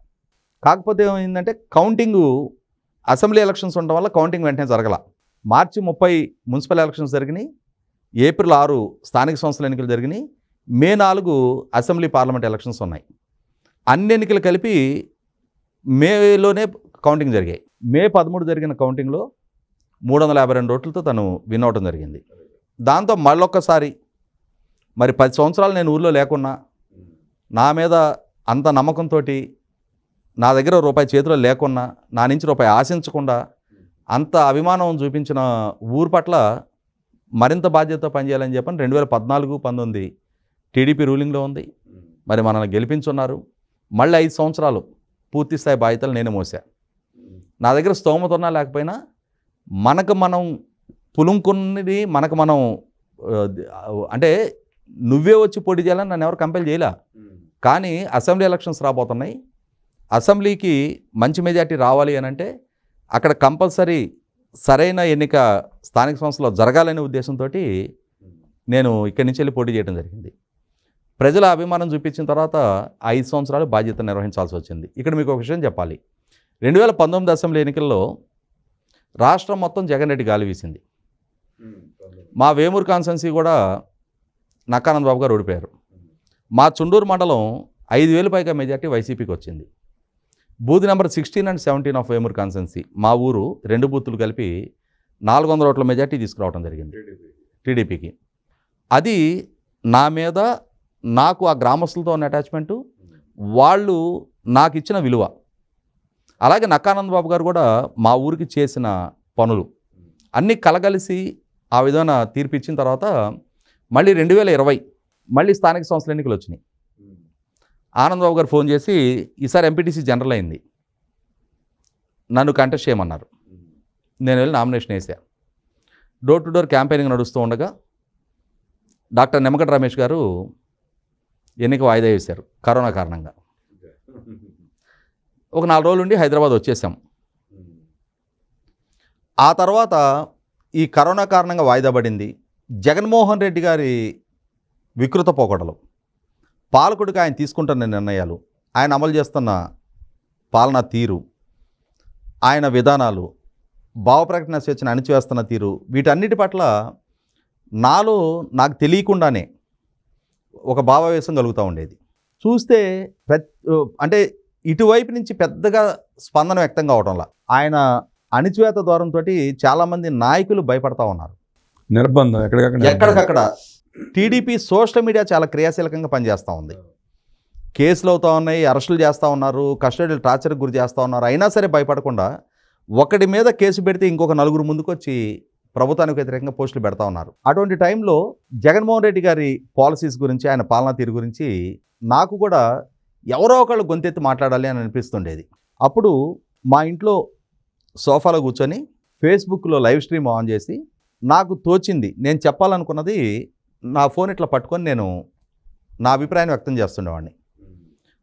కాకపోతే ఏమైందంటే కౌంటింగు అసెంబ్లీ ఎలక్షన్స్ ఉండడం వల్ల కౌంటింగ్ వెంటనే జరగల. మార్చి 30 మున్సిపల్ ఎలక్షన్స్ జరిగినాయి, ఏప్రిల్ 6 స్థానిక సంస్థల ఎన్నికలు జరిగినాయి, మే 4 అసెంబ్లీ పార్లమెంట్ ఎలక్షన్స్ ఉన్నాయి. అన్ని ఎన్నికలు కలిపి మేలోనే కౌంటింగ్ జరిగాయి. మే 13 జరిగిన కౌంటింగ్లో 352 ఓట్లతో తను విన్ అవడం జరిగింది. దాంతో మళ్ళొక్కసారి మరి 10 సంవత్సరాలు నేను ఊళ్ళో లేకున్నా, నా మీద అంత నమ్మకంతో, నా దగ్గర రూపాయి చేతిలో లేకున్నా, నా నుంచి రూపాయి ఆశించకుండా అంత అభిమానం చూపించిన ఊరు పట్ల మరింత బాధ్యతతో పనిచేయాలని చెప్పని 2014, 19 టీడీపీ రూలింగ్లో ఉంది. మరి మనల్ని గెలిపించున్నారు. మళ్ళీ 5 సంవత్సరాలు పూర్తిస్థాయి బాధ్యతలు నేనే మోసా. నా దగ్గర స్తోమత ఉన్నా లేకపోయినా మనకు మనం పులుంకున్నది మనకు మనం అంటే నువ్వే వచ్చి పోటీ చేయాలని నన్ను ఎవరు కంపెల్ చేయలే. కానీ అసెంబ్లీ ఎలక్షన్స్ రాబోతున్నాయి. అసెంబ్లీకి మంచి మెజార్టీ రావాలి అని అంటే అక్కడ కంపల్సరీ సరైన ఎన్నిక స్థానిక సంస్థలో జరగాలనే ఉద్దేశంతో నేను ఇక్కడి నుంచి వెళ్ళి పోటీ చేయడం జరిగింది. ప్రజల అభిమానం చూపించిన తర్వాత 5 సంవత్సరాలు బాధ్యత నిర్వహించాల్సి వచ్చింది. ఇక్కడ మీకు ఒక విషయం చెప్పాలి. 2019 అసెంబ్లీ ఎన్నికల్లో రాష్ట్రం మొత్తం జగన్ రెడ్డి గాలి వీసింది. మా వేమూరు కాన్స్టెన్సీ కూడా నక్కానంద్ బాబు గారు ఓడిపోయారు. మా చుండూరు మండలం 5,000 పైగా మెజార్టీ వైసీపీకి వచ్చింది. Booth number 16 and 17 of Vemuru constituency, మా ఊరు 2 బూతులు కలిపి 400 ఓట్ల మెజార్టీ తీసుకురావడం జరిగింది టీడీపీకి. అది నా మీద, నాకు ఆ గ్రామస్తులతో ఉన్న అటాచ్మెంటు, వాళ్ళు నాకు ఇచ్చిన విలువ. అలాగే నక్కానంద్ బాబు గారు కూడా మా ఊరికి చేసిన పనులు అన్నీ కలగలిసి ఆ విధమైన తీర్పు ఇచ్చిన తర్వాత మళ్ళీ 2020 మళ్ళీ స్థానిక సంస్థల ఎన్నికలు వచ్చినాయి. ఆనందబాబు గారు ఫోన్ చేసి ఈసారి ఎంపీటీసీ జనరల్ అయింది, నన్ను కంటెస్ట్ చేయమన్నారు. నేను వెళ్ళి నామినేషన్ వేసా. డోర్ టు డోర్ క్యాంపెయినింగ్ నడుస్తూ ఉండగా డాక్టర్ నిమ్మగడ్డ రమేష్ గారు ఎన్నిక వాయిదా వేశారు కరోనా కారణంగా. ఒక 4 రోజులు ఉండి హైదరాబాద్ వచ్చేసాం. ఆ తర్వాత ఈ కరోనా కారణంగా వాయిదా పడింది. జగన్మోహన్ రెడ్డి గారి వికృత పోకడలు, పాలకుడికి ఆయన తీసుకుంటున్న నిర్ణయాలు, ఆయన అమలు చేస్తున్న పాలనా తీరు, ఆయన విధానాలు, భావప్రకటన స్వేచ్ఛను అణిచివేస్తున్న తీరు, వీటన్నిటి పట్ల నాలో నాకు తెలియకుండానే ఒక భావావేశం కలుగుతూ ఉండేది. చూస్తే అంటే ఇటువైపు నుంచి పెద్దగా స్పందన వ్యక్తం కావడంలా ఆయన అణిచివేత ద్వారంతో చాలామంది నాయకులు భయపడతా ఉన్నారు. నిర్బంధం ఎక్కడికక్కడ టీడీపీ సోషల్ మీడియా చాలా క్రియాశీలకంగా పనిచేస్తూ ఉంది. కేసులు అవుతూ ఉన్నాయి, అరెస్టులు చేస్తూ ఉన్నారు, కస్టడీలు టార్చర్కి గురి చేస్తూ ఉన్నారు. అయినా సరే భయపడకుండా ఒకటి మీద కేసు పెడితే ఇంకొక 4 ముందుకొచ్చి ప్రభుత్వానికి వ్యతిరేకంగా పోస్టులు పెడతా ఉన్నారు. అటువంటి టైంలో జగన్మోహన్ రెడ్డి గారి పాలసీస్ గురించి, ఆయన పాలనా తీరు గురించి నాకు కూడా ఎవరో ఒకళ్ళు గొంతెత్తి మాట్లాడాలి అని అనిపిస్తుండేది. అప్పుడు మా ఇంట్లో సోఫాలో కూర్చొని ఫేస్బుక్లో లైవ్ స్ట్రీమ్ ఆన్ చేసి నాకు తోచింది నేను చెప్పాలనుకున్నది నా ఫోన్ ఇట్లా పట్టుకొని నేను నా అభిప్రాయాన్ని వ్యక్తం చేస్తుండేవాడిని.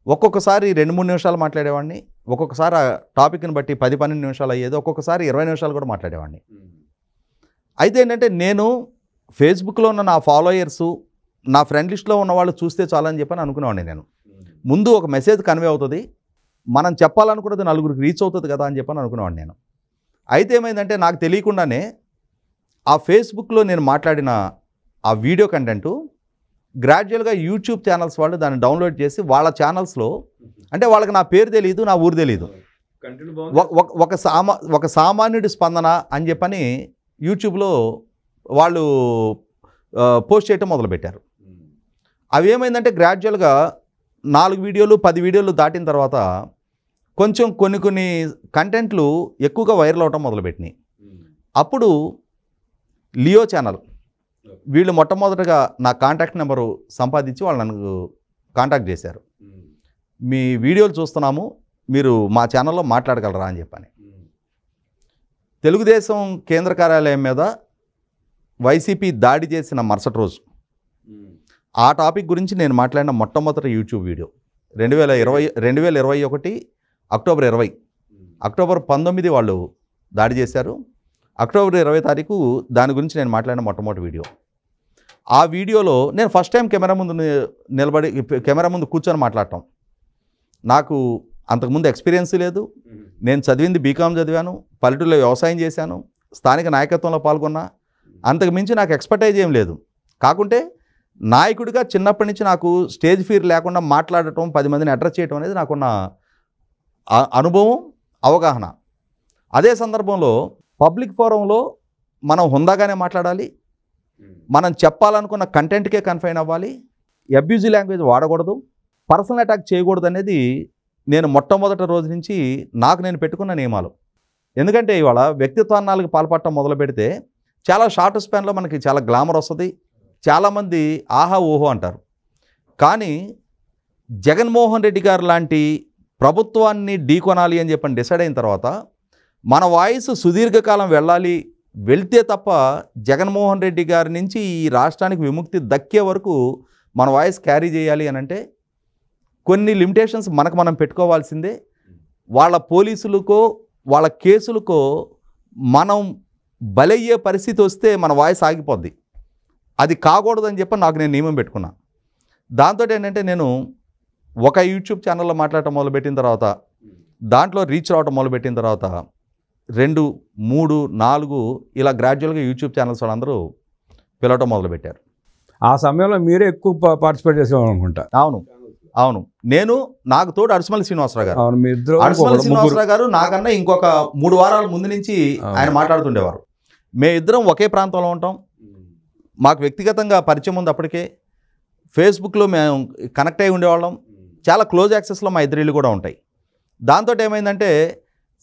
ఒక్కొక్కసారి 2-3 నిమిషాలు మాట్లాడేవాడిని, ఒక్కొక్కసారి ఆ టాపిక్ని బట్టి 10-12 నిమిషాలు అయ్యేది, ఒక్కొక్కసారి 20 నిమిషాలు కూడా మాట్లాడేవాడిని. అయితే ఏంటంటే నేను ఫేస్బుక్లో ఉన్న నా ఫాలోయర్సు, నా ఫ్రెండ్ లిస్ట్లో ఉన్న వాళ్ళు చూస్తే చాలని చెప్పని అనుకునేవాడిని నేను. ముందు ఒక మెసేజ్ కన్వే అవుతుంది, మనం చెప్పాలనుకున్నది నలుగురికి రీచ్ అవుతుంది కదా అని చెప్పని అనుకునేవాడిని నేను. అయితే ఏమైందంటే నాకు తెలియకుండానే ఆ ఫేస్బుక్లో నేను మాట్లాడిన ఆ వీడియో కంటెంటు గ్రాడ్యువల్గా యూట్యూబ్ ఛానల్స్ వాళ్ళు దాన్ని డౌన్లోడ్ చేసి వాళ్ళ ఛానల్స్లో, అంటే వాళ్ళకి నా పేరు తెలియదు, నా ఊరు తెలియదు, ఒక సామాన్యుడి స్పందన అని చెప్పని యూట్యూబ్లో వాళ్ళు పోస్ట్ చేయటం మొదలుపెట్టారు. అవి ఏమైందంటే గ్రాడ్యువల్గా 4 వీడియోలు 10 వీడియోలు దాటిన తర్వాత కొంచెం కొన్ని కంటెంట్లు ఎక్కువగా వైరల్ అవటం మొదలుపెట్టినాయి. అప్పుడు లియో ఛానల్ వీళ్ళు మొట్టమొదటగా నా కాంటాక్ట్ నెంబరు సంపాదించి వాళ్ళు నన్ను కాంటాక్ట్ చేశారు. మీ వీడియోలు చూస్తున్నాము, మీరు మా ఛానల్లో మాట్లాడగలరా అని చెప్పని. తెలుగుదేశం కేంద్ర కార్యాలయం మీద వైసీపీ దాడి చేసిన మరుసటి రోజు ఆ టాపిక్ గురించి నేను మాట్లాడిన మొట్టమొదటి యూట్యూబ్ వీడియో 2021 అక్టోబర్ 20, అక్టోబర్ 19 వాళ్ళు దాడి చేశారు. అక్టోబర్ 20 తారీఖు దాని గురించి నేను మాట్లాడిన మొట్టమొదటి వీడియో. ఆ వీడియోలో నేను ఫస్ట్ టైం కెమెరా ముందు కూర్చొని మాట్లాడటం. నాకు అంతకుముందు ఎక్స్పీరియన్స్ లేదు. నేను చదివింది బీకామ్ చదివాను, పల్లెటూరులో వ్యవసాయం చేశాను, స్థానిక నాయకత్వంలో పాల్గొన్నా. అంతకు మించి నాకు ఎక్స్పర్టైజ్ ఏం లేదు. కాకుంటే నాయకుడిగా చిన్నప్పటి నుంచి నాకు స్టేజ్ ఫియర్ లేకుండా మాట్లాడటం, 10 మందిని అడ్రస్ చేయటం అనేది నాకున్న అనుభవం, అవగాహన. అదే సందర్భంలో పబ్లిక్ ఫోరంలో మనం హుందాగానే మాట్లాడాలి, మనం చెప్పాలనుకున్న కంటెంట్కే కన్ఫైన్ అవ్వాలి, అబ్యూజివ్ లాంగ్వేజ్ వాడకూడదు, పర్సనల్ అటాక్ చేయకూడదు అనేది నేను మొట్టమొదటి రోజు నుంచి నాకు నేను పెట్టుకున్న నియమాలు. ఎందుకంటే ఇవాళ వ్యక్తిత్వాన్నాలకు పాల్పడటం మొదలు పెడితే చాలా షార్ట్ స్పాన్లో మనకి చాలా గ్లామర్ వస్తుంది, చాలామంది ఆహా ఓహో అంటారు. కానీ జగన్మోహన్ రెడ్డి గారు లాంటి ప్రభుత్వాన్ని ఢీకొనాలి అని చెప్పని డిసైడ్ అయిన తర్వాత మన వాయిస్ సుదీర్ఘకాలం వెళ్తే తప్ప జగన్మోహన్ రెడ్డి గారి నుంచి ఈ రాష్ట్రానికి విముక్తి దక్కే వరకు మన వాయిస్ క్యారీ చేయాలి అని అంటే కొన్ని లిమిటేషన్స్ మనకు మనం పెట్టుకోవాల్సిందే. వాళ్ళ పోలీసులకో వాళ్ళ కేసులకో మనం బలయ్యే పరిస్థితి వస్తే మన వాయిస్ ఆగిపోద్ది. అది కాకూడదని చెప్పి నాకు నేను నియమం పెట్టుకున్నా. దాంతో ఏంటంటే నేను ఒక యూట్యూబ్ ఛానల్లో మాట్లాడటం మొదలుపెట్టిన తర్వాత, దాంట్లో రీచ్ రావటం మొదలుపెట్టిన తర్వాత 2, 3, 4 ఇలా గ్రాడ్యువల్గా యూట్యూబ్ ఛానల్స్ వాళ్ళందరూ పిలవటం మొదలుపెట్టారు. ఆ సమయంలో మీరే ఎక్కువ పార్టిసిపేట్ చేసేవాళ్ళు అనుకుంటా. అవును. నాకు తోడు అడుసుమల్లి శ్రీనివాసరావు గారు. అవును, మీ ఇద్దరు. అడుసుమల్లి శ్రీనివాసరావు గారు నాకన్నా ఇంకొక 3 వారాల ముందు నుంచి ఆయన మాట్లాడుతుండేవారు. మేమిద్దరం ఒకే ప్రాంతంలో ఉంటాం, మాకు వ్యక్తిగతంగా పరిచయం ఉంది. అప్పటికే ఫేస్బుక్లో మేము కనెక్ట్ అయి ఉండేవాళ్ళం, చాలా క్లోజ్ యాక్సెస్లో మా ఇద్దరు ఇల్లు కూడా ఉంటాయి. దాంతో ఏమైందంటే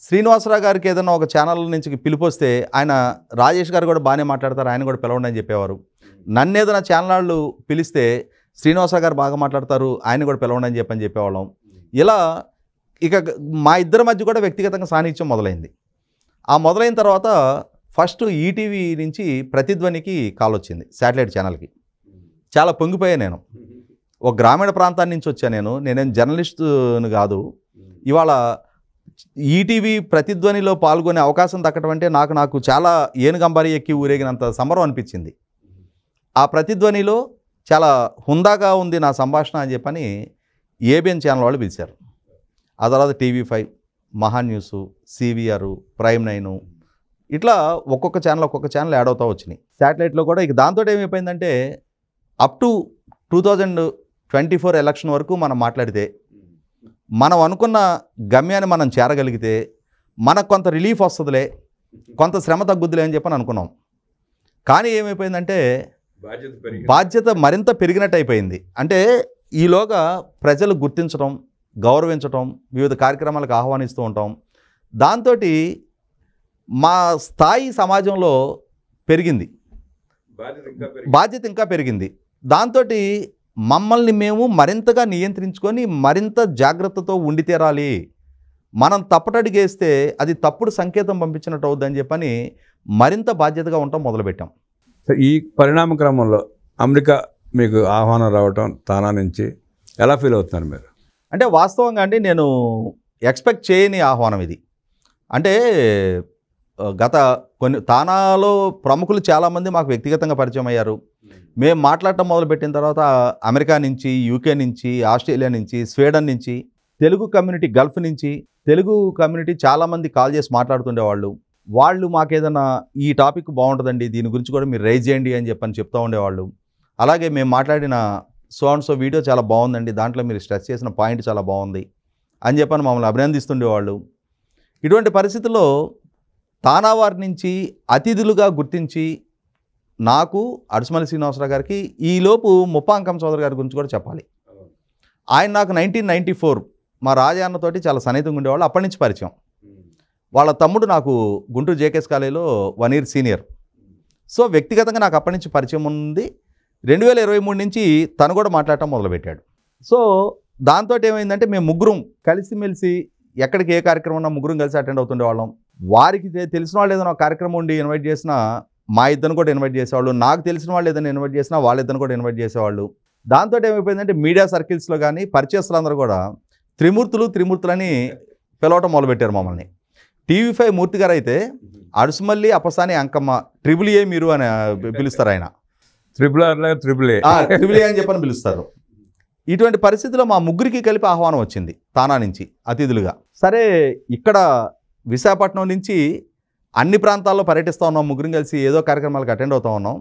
శ్రీనివాసరావు గారికి ఏదైనా ఒక ఛానల్ నుంచి పిలుపు వస్తే ఆయన రాజేష్ గారు కూడా బాగానే మాట్లాడతారు, ఆయన కూడా పిలవండి అని చెప్పేవారు. నన్ను ఏదైనా ఛానల్ వాళ్ళు పిలిస్తే శ్రీనివాసరావు గారు బాగా మాట్లాడతారు, ఆయన కూడా పిలవండి అని చెప్పేవాళ్ళం. ఇలా ఇక మా ఇద్దరి మధ్య కూడా వ్యక్తిగతంగా సాన్నిధ్యం మొదలైంది. ఆ మొదలైన తర్వాత ఫస్ట్ ఈటీవీ నుంచి ప్రతిధ్వనికి కాల్ వచ్చింది, శాటిలైట్ ఛానల్కి. చాలా పొంగిపోయాను నేను. ఒక గ్రామీణ ప్రాంతాన్ని నుంచి వచ్చాను, నేనేం జర్నలిస్టును కాదు. ఇవాళ ఈటీవీ ప్రతిధ్వనిలో పాల్గొనే అవకాశం దక్కడం అంటే నాకు చాలా ఏనుగంబారి ఎక్కి ఊరేగినంత సంబరం అనిపించింది. ఆ ప్రతిధ్వనిలో చాలా హుందాగా ఉంది నా సంభాషణ అని చెప్పని ఏబిఎన్ ఛానల్ వాళ్ళు పిలిచారు. ఆ తర్వాత TV5, మహా న్యూస్, CVR, ప్రైమ్ 9 ఇట్లా ఒక్కొక్క ఛానల్ యాడ్ అవుతూ వచ్చినాయి. శాటిలైట్లో కూడా ఇక దాంతో ఏమైపోయిందంటే అప్ టు 2024 ఎలక్షన్ వరకు మనం మాట్లాడితే, మనం అనుకున్న గమ్యాన్ని మనం చేరగలిగితే మనకు కొంత రిలీఫ్ వస్తుందిలే, కొంత శ్రమ తగ్గుద్దిలే అని చెప్పని అనుకున్నాం. కానీ ఏమైపోయిందంటే బాధ్యత మరింత పెరిగినట్టు అయిపోయింది. అంటే ఈలోగా ప్రజలు గుర్తించడం, గౌరవించడం, వివిధ కార్యక్రమాలకు ఆహ్వానిస్తూ ఉంటాం. దాంతో మా స్థాయి సమాజంలో పెరిగింది, బాధ్యత ఇంకా పెరిగింది. దాంతో మమ్మల్ని మేము మరింతగా నియంత్రించుకొని మరింత జాగ్రత్తతో ఉండి తీరాలి, మనం తప్పటడిగేస్తే అది తప్పుడు సంకేతం పంపించినట్టు అవుద్దని చెప్పని మరింత బాధ్యతగా ఉండటం మొదలుపెట్టాం. ఈ పరిణామ క్రమంలో అమెరికా మీకు ఆహ్వానం రావటం తానా నుంచి ఎలా ఫీల్ అవుతున్నారు మీరు? అంటే వాస్తవంగా అండి నేను ఎక్స్పెక్ట్ చేయని ఆహ్వానం ఇది. అంటే గత కొన్ని తానాలో ప్రముఖులు చాలామంది మాకు వ్యక్తిగతంగా పరిచయం అయ్యారు. మేము మాట్లాడటం మొదలుపెట్టిన తర్వాత అమెరికా నుంచి, యూకే నుంచి, ఆస్ట్రేలియా నుంచి, స్వీడన్ నుంచి, తెలుగు కమ్యూనిటీ గల్ఫ్ నుంచి తెలుగు కమ్యూనిటీ చాలామంది కాల్ చేసి మాట్లాడుతుండేవాళ్ళు. వాళ్ళు మాకేదైనా ఈ టాపిక్ బాగుంటుందండి, దీని గురించి కూడా మీరు రైజ్ చేయండి అని చెప్తూ ఉండేవాళ్ళు. అలాగే మేము మాట్లాడిన సో వీడియో చాలా బాగుందండి, దాంట్లో మీరు స్ట్రెస్ చేసిన పాయింట్ చాలా బాగుంది అని చెప్పని మమ్మల్ని అభినందిస్తుండేవాళ్ళు. ఇటువంటి పరిస్థితుల్లో తానావారి నుంచి అతిథులుగా గుర్తించి నాకు అడుసుమల్లి శ్రీనివాసరావు గారికి ఈలోపు ముప్పాంకం చౌదరి గారి గురించి కూడా చెప్పాలి. ఆయన నాకు 1994 మా రాజాన్నతోటి చాలా సన్నిహితంగా ఉండేవాళ్ళు. అప్పటి నుంచి పరిచయం. వాళ్ళ తమ్ముడు నాకు గుంటూరు జేకేఎస్ కాలేజీలో 1 year సీనియర్. సో వ్యక్తిగతంగా నాకు అప్పటి నుంచి పరిచయం ఉంది. 2023 నుంచి తను కూడా మాట్లాడటం మొదలుపెట్టాడు. సో దాంతో ఏమైందంటే మేము ముగ్గురం కలిసిమెలిసి ఎక్కడికి ఏ కార్యక్రమం ఉన్నా ముగ్గురం కలిసి అటెండ్ అవుతుండేవాళ్ళం. వారికి తెలిసిన వాళ్ళు ఏదైనా ఒక కార్యక్రమం ఉండి ఇన్వైట్ చేసినా మా ఇద్దరిని కూడా ఇన్వైట్ చేసేవాళ్ళు. నాకు తెలిసిన వాళ్ళు ఏదైనా ఇన్వైట్ చేసినా వాళ్ళిద్దరిని కూడా ఇన్వైట్ చేసేవాళ్ళు. దాంతో ఏమైపోయిందంటే మీడియా సర్కిల్స్లో కానీ పరిచయస్తులందరూ కూడా త్రిమూర్తులని పిలవటం మొదలుపెట్టారు మమ్మల్ని. TV5 మూర్తి గారు అయితే అడుసుమల్లి అప్పసాని అంకమ్మ AAA మీరు అని పిలుస్తారు. ఆయన AAA అని చెప్పని పిలుస్తారు. ఇటువంటి పరిస్థితిలో మా ముగ్గురికి కలిపి ఆహ్వానం వచ్చింది తానా నుంచి అతిథులుగా. సరే, ఇక్కడ విశాఖపట్నం నుంచి అన్ని ప్రాంతాల్లో పర్యటిస్తూ ఉన్నాం. ముగ్గురం కలిసి ఏదో కార్యక్రమాలకు అటెండ్ అవుతూ ఉన్నాం.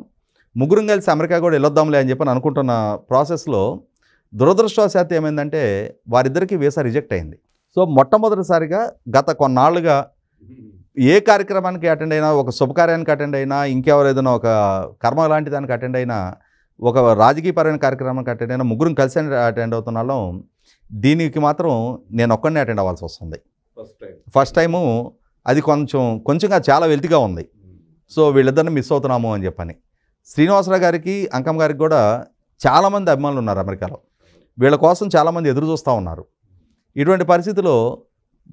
ముగ్గురం కలిసి అమెరికా కూడా వెళ్ళొద్దాంలే అని చెప్పని అనుకుంటున్న ప్రాసెస్లో దురదృష్టవశాత్తు ఏమైందంటే వారిద్దరికీ వీసా రిజెక్ట్ అయింది. సో మొట్టమొదటిసారిగా గత కొన్నాళ్ళుగా ఏ కార్యక్రమానికి అటెండ్ అయినా, ఒక శుభకార్యానికి అటెండ్ అయినా, ఇంకెవరు ఏదైనా ఒక కర్మ లాంటి దానికి అటెండ్ అయినా, ఒక రాజకీయపరమైన కార్యక్రమానికి అటెండ్ అయినా ముగ్గురం కలిసి అటెండ్ అవుతున్నాం. దీనికి మాత్రం నేను ఒక్కడినే అటెండ్ అవ్వాల్సి వస్తుంది. ఫస్ట్ టైము అది కొంచెంగా చాలా వెల్తిగా ఉంది. సో వీళ్ళిద్దరిని మిస్ అవుతున్నాము అని చెప్పని. శ్రీనివాసరావు గారికి, అంకమ్మ గారికి కూడా చాలామంది అభిమానులు ఉన్నారు అమెరికాలో. వీళ్ళ కోసం చాలామంది ఎదురు చూస్తూ ఉన్నారు. ఇటువంటి పరిస్థితిలో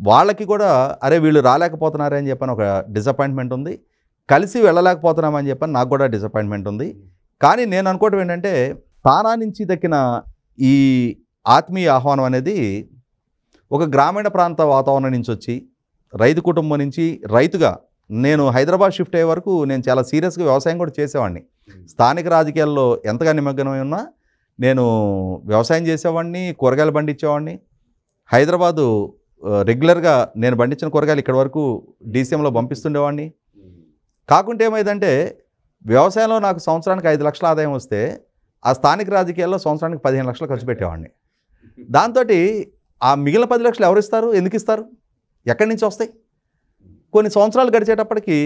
వాళ్ళకి కూడా అరే వీళ్ళు రాలేకపోతున్నారే అని చెప్పని ఒక డిసప్పాయింట్మెంట్ ఉంది. కలిసి వెళ్ళలేకపోతున్నామని చెప్పని నాకు కూడా డిసప్పాయింట్మెంట్ ఉంది. కానీ నేను అనుకోవటం ఏంటంటే తానా నుంచి దక్కిన ఈ ఆత్మీయ ఆహ్వానం అనేది ఒక గ్రామీణ ప్రాంత వాతావరణం నుంచి వచ్చి, రైతు కుటుంబం నుంచి రైతుగా నేను హైదరాబాద్ షిఫ్ట్ అయ్యే వరకు నేను చాలా సీరియస్గా వ్యవసాయం కూడా చేసేవాడిని. స్థానిక రాజకీయాల్లో ఎంతగా నిమగ్నమై ఉన్నా నేను వ్యవసాయం చేసేవాడిని, కూరగాయలు పండించేవాడిని. హైదరాబాదు రెగ్యులర్గా నేను పండించిన కూరగాయలు ఇక్కడ వరకు DCMలో పంపిస్తుండేవాడిని. కాకుంటే ఏమైందంటే వ్యవసాయంలో నాకు సంవత్సరానికి 5 లక్షల ఆదాయం వస్తే ఆ స్థానిక రాజకీయాల్లో సంవత్సరానికి 15 లక్షలు ఖర్చు పెట్టేవాడిని. దాంతో ఆ మిగిలిన 10 లక్షలు ఎవరు ఇస్తారు, ఎందుకు ఇస్తారు, ఎక్కడి నుంచి వస్తాయి? కొన్ని సంవత్సరాలు గడిచేటప్పటికి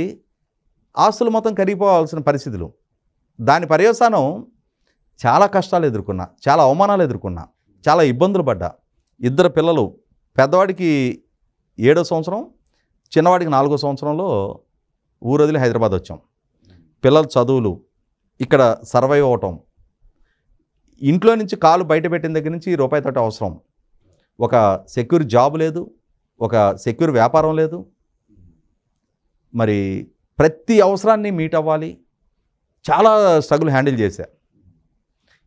ఆస్తులు మొత్తం కరిగిపోవాల్సిన పరిస్థితులు. దాని పర్యవసానం చాలా కష్టాలు ఎదుర్కొన్నా, చాలా అవమానాలు ఎదుర్కొన్నా, చాలా ఇబ్బందులు పడ్డా. 2 పిల్లలు, పెద్దవాడికి 7వ సంవత్సరం, చిన్నవాడికి 4వ సంవత్సరంలో ఊరు వదిలి హైదరాబాద్ వచ్చాం. పిల్లల చదువులు, ఇక్కడ సర్వైవ్ అవటం, ఇంట్లో నుంచి కాలు బయట పెట్టిన దగ్గర నుంచి రూపాయి తోట అవసరం, ఒక సెక్యూర్ జాబ్ లేదు, ఒక సెక్యూర్ వ్యాపారం లేదు. మరి ప్రతి అవసరాన్ని మీట్ అవ్వాలి. చాలా స్ట్రగుల్ హ్యాండిల్ చేశా.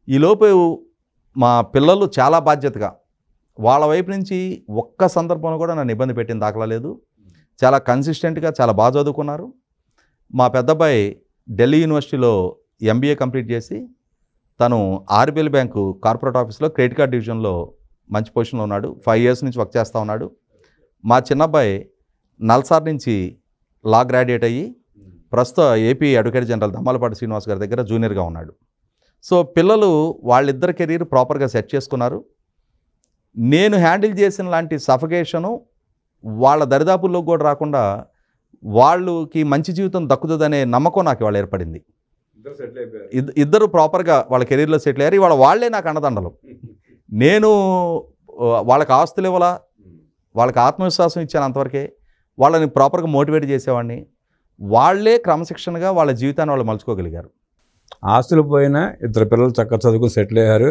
ఈలోపు మా పిల్లలు చాలా బాధ్యతగా వాళ్ళ వైపు నుంచి ఒక్క సందర్భంలో కూడా నన్ను ఇబ్బంది పెట్టిన దాఖలా లేదు. చాలా కన్సిస్టెంట్గా చాలా బాగా చదువుకున్నారు. మా పెద్దబ్బాయి ఢిల్లీ యూనివర్సిటీలో MBA కంప్లీట్ చేసి తను RBL బ్యాంకు కార్పొరేట్ ఆఫీస్లో క్రెడిట్ కార్డ్ డివిజన్లో మంచి పొజిషన్లో ఉన్నాడు. 5 years నుంచి వర్క్ చేస్తూ ఉన్నాడు. మా చిన్నబ్బాయి నల్సార్ నుంచి లా గ్రాడ్యుయేట్ అయ్యి ప్రస్తుతం AP advocate general Dammalapati Srinivas గారి దగ్గర జూనియర్గా ఉన్నాడు. సో పిల్లలు వాళ్ళిద్దరి కెరీర్ ప్రాపర్గా సెట్ చేసుకున్నారు. నేను హ్యాండిల్ చేసిన లాంటి సఫకేషను వాళ్ళ దరిదాపుల్లో కూడా రాకుండా వాళ్ళకి మంచి జీవితం దక్కుతుందనే నమ్మకం నాకు ఇవాళ ఏర్పడింది. ఇద్దరు ప్రాపర్గా వాళ్ళ కెరీర్లో సెటిల్ అయ్యారు. ఇవాళ వాళ్ళే నాకు అండదండలు. నేను వాళ్ళకి ఆస్తులు ఇవ్వాలా, వాళ్ళకి ఆత్మవిశ్వాసం ఇచ్చాను అంతవరకే. వాళ్ళని ప్రాపర్గా మోటివేట్ చేసేవాడిని. వాళ్ళే క్రమశిక్షణగా వాళ్ళ జీవితాన్ని వాళ్ళు మలుచుకోగలిగారు. ఆస్తులు పోయినా 2 పిల్లలు చక్కగా చదువుకుని సెటిల్ అయ్యారు.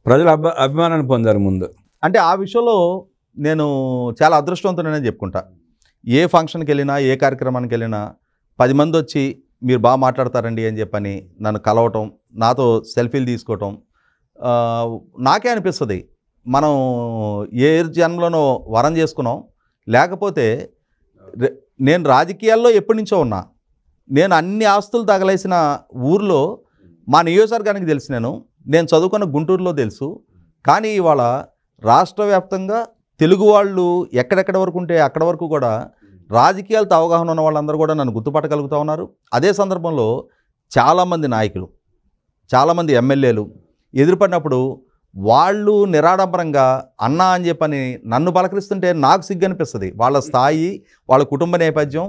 ప్రజల అభిమానాన్ని పొందారు ముందు. అంటే ఆ విషయంలో నేను చాలా అదృష్టవంతుడనే చెప్పుకుంటా. ఏ ఫంక్షన్కి వెళ్ళినా, ఏ కార్యక్రమానికి వెళ్ళినా 10 మంది వచ్చి మీరు బాగా మాట్లాడతారండి అని చెప్పని నన్ను కలవటం, నాతో సెల్ఫీలు తీసుకోవటం. నాకే అనిపిస్తుంది మనం ఏ జన్మలోనో వరం చేసుకున్నాం, లేకపోతే నేను రాజకీయాల్లో ఎప్పటి నుంచో ఉన్నా. నేను అన్ని ఆస్తులు తగలేసిన ఊర్లో మా నియోజకవర్గానికి తెలుసు. నేను చదువుకున్న గుంటూరులో తెలుసు. కానీ ఇవాళ రాష్ట్ర వ్యాప్తంగా తెలుగు వాళ్ళు ఎక్కడెక్కడ వరకు ఉంటే అక్కడ వరకు కూడా రాజకీయాలతో అవగాహన ఉన్న వాళ్ళందరూ కూడా నన్ను గుర్తుపట్టగలుగుతూ ఉన్నారు. అదే సందర్భంలో చాలామంది నాయకులు, చాలామంది ఎమ్మెల్యేలు ఎదురుపడినప్పుడు వాళ్ళు నిరాడంబరంగా అన్నా అని చెప్పని నన్ను పలకరిస్తుంటే నాకు సిగ్గు అనిపిస్తుంది. వాళ్ళ స్థాయి, వాళ్ళ కుటుంబ నేపథ్యం,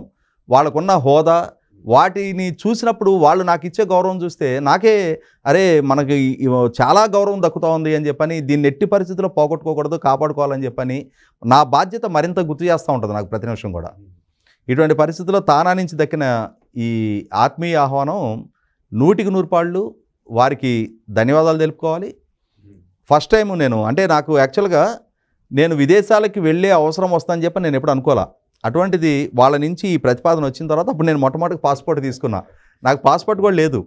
వాళ్ళకున్న హోదా, వాటిని చూసినప్పుడు వాళ్ళు నాకు ఇచ్చే గౌరవం చూస్తే నాకే అరే మనకి చాలా గౌరవం దక్కుతూ ఉంది అని చెప్పని, దీన్ని ఎట్టి పరిస్థితుల్లో పోగొట్టుకోకూడదు, కాపాడుకోవాలని చెప్పని నా బాధ్యత మరింత గుర్తు చేస్తూ ఉంటుంది నాకు ప్రతి నిమిషం కూడా. ఇటువంటి పరిస్థితుల్లో తానా నుంచి దక్కిన ఈ ఆత్మీయ ఆహ్వానం 100కి 100 పాళ్ళు వారికి ధన్యవాదాలు తెలుపుకోవాలి. ఫస్ట్ టైం నాకు యాక్చువల్గా నేను విదేశాలకి వెళ్ళే అవసరం వస్తుందని చెప్పి నేను ఎప్పుడు అనుకోలే. అటువంటిది వాళ్ళ నుంచి ఈ ప్రతిపాదన వచ్చిన తర్వాత అప్పుడు నేను మొట్టమొదటి పాస్పోర్ట్ తీసుకున్నా. నాకు పాస్పోర్ట్ కూడా లేదు.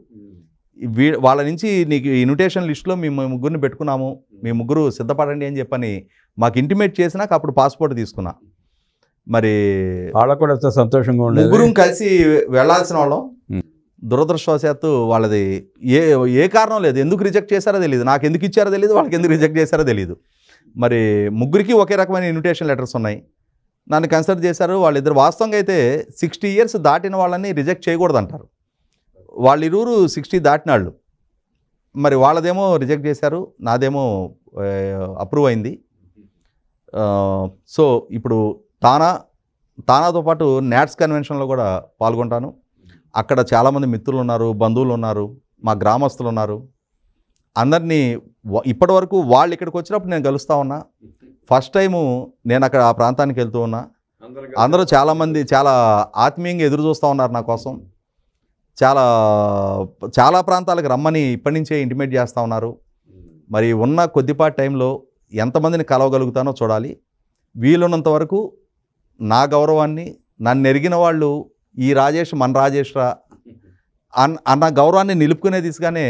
వాళ్ళ నుంచి నీకు ఇన్విటేషన్ లిస్టులో మేము ముగ్గురిని పెట్టుకున్నాము, మీ ముగ్గురు సిద్ధపడండి అని చెప్పని మాకు ఇంటిమేట్ చేసినాక అప్పుడు పాస్పోర్ట్ తీసుకున్నా. మరి వాళ్ళకు కూడా సంతోషంగా ఉండేది. ముగ్గురు కలిసి వెళ్ళాల్సిన వాళ్ళం. దురదృష్టవశాత్తు వాళ్ళది ఏ కారణం లేదు. ఎందుకు రిజెక్ట్ చేశారో తెలియదు, నాకు ఎందుకు ఇచ్చారో తెలియదు, వాళ్ళకి ఎందుకు రిజెక్ట్ చేశారో తెలియదు. మరి ముగ్గురికి ఒకే రకమైన ఇన్విటేషన్ లెటర్స్ ఉన్నాయి. నన్ను కన్సిడర్ చేశారు. వాళ్ళిద్దరు వాస్తవంగా అయితే 60 years దాటిన వాళ్ళని రిజెక్ట్ చేయకూడదు అంటారు. వాళ్ళిరువురు 60 దాటిన వాళ్ళు. మరి వాళ్ళదేమో రిజెక్ట్ చేశారు, నాదేమో అప్రూవ్ అయింది. సో ఇప్పుడు తానాతో పాటు నాట్స్ కన్వెన్షన్లో కూడా పాల్గొంటాను. అక్కడ చాలామంది మిత్రులు ఉన్నారు, బంధువులు ఉన్నారు, మా గ్రామస్తులు ఉన్నారు. అందరినీ ఇప్పటి వరకు వాళ్ళు ఇక్కడికి వచ్చినప్పుడు నేను కలుస్తూ ఉన్నా. ఫస్ట్ టైము నేను అక్కడ ఆ ప్రాంతానికి వెళ్తూ ఉన్నా. అందరూ చాలామంది చాలా ఆత్మీయంగా ఎదురు చూస్తూ ఉన్నారు నా కోసం. చాలా ప్రాంతాలకు రమ్మని ఇప్పటి నుంచే ఇంటిమేట్ చేస్తూ ఉన్నారు. మరి ఉన్న కొద్దిపాటి టైంలో ఎంతమందిని కలవగలుగుతానో చూడాలి. వీలున్నంత వరకు నా గౌరవాన్ని, నన్ను ఎరిగిన వాళ్ళు ఈ రాజేష్ మన రాజేష్ రా అన్న గౌరవాన్ని నిలుపుకునే దిశగానే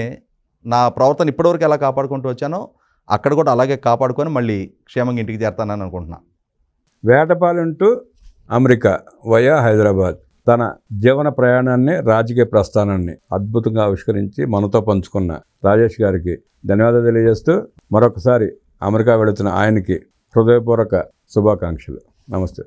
నా ప్రవర్తన ఇప్పటివరకు ఎలా కాపాడుకుంటూ వచ్చానో అక్కడ కూడా అలాగే కాపాడుకొని మళ్ళీ క్షేమంగా ఇంటికి చేరుతానని అనుకుంటున్నా. Vetapalem to America via Hyderabad తన జీవన ప్రయాణాన్ని, రాజకీయ ప్రస్థానాన్ని అద్భుతంగా ఆవిష్కరించి మనతో పంచుకున్న రాజేష్ గారికి ధన్యవాదాలు తెలియజేస్తూ మరొకసారి అమెరికా వెళుతున్న ఆయనకి హృదయపూర్వక శుభాకాంక్షలు. నమస్తే.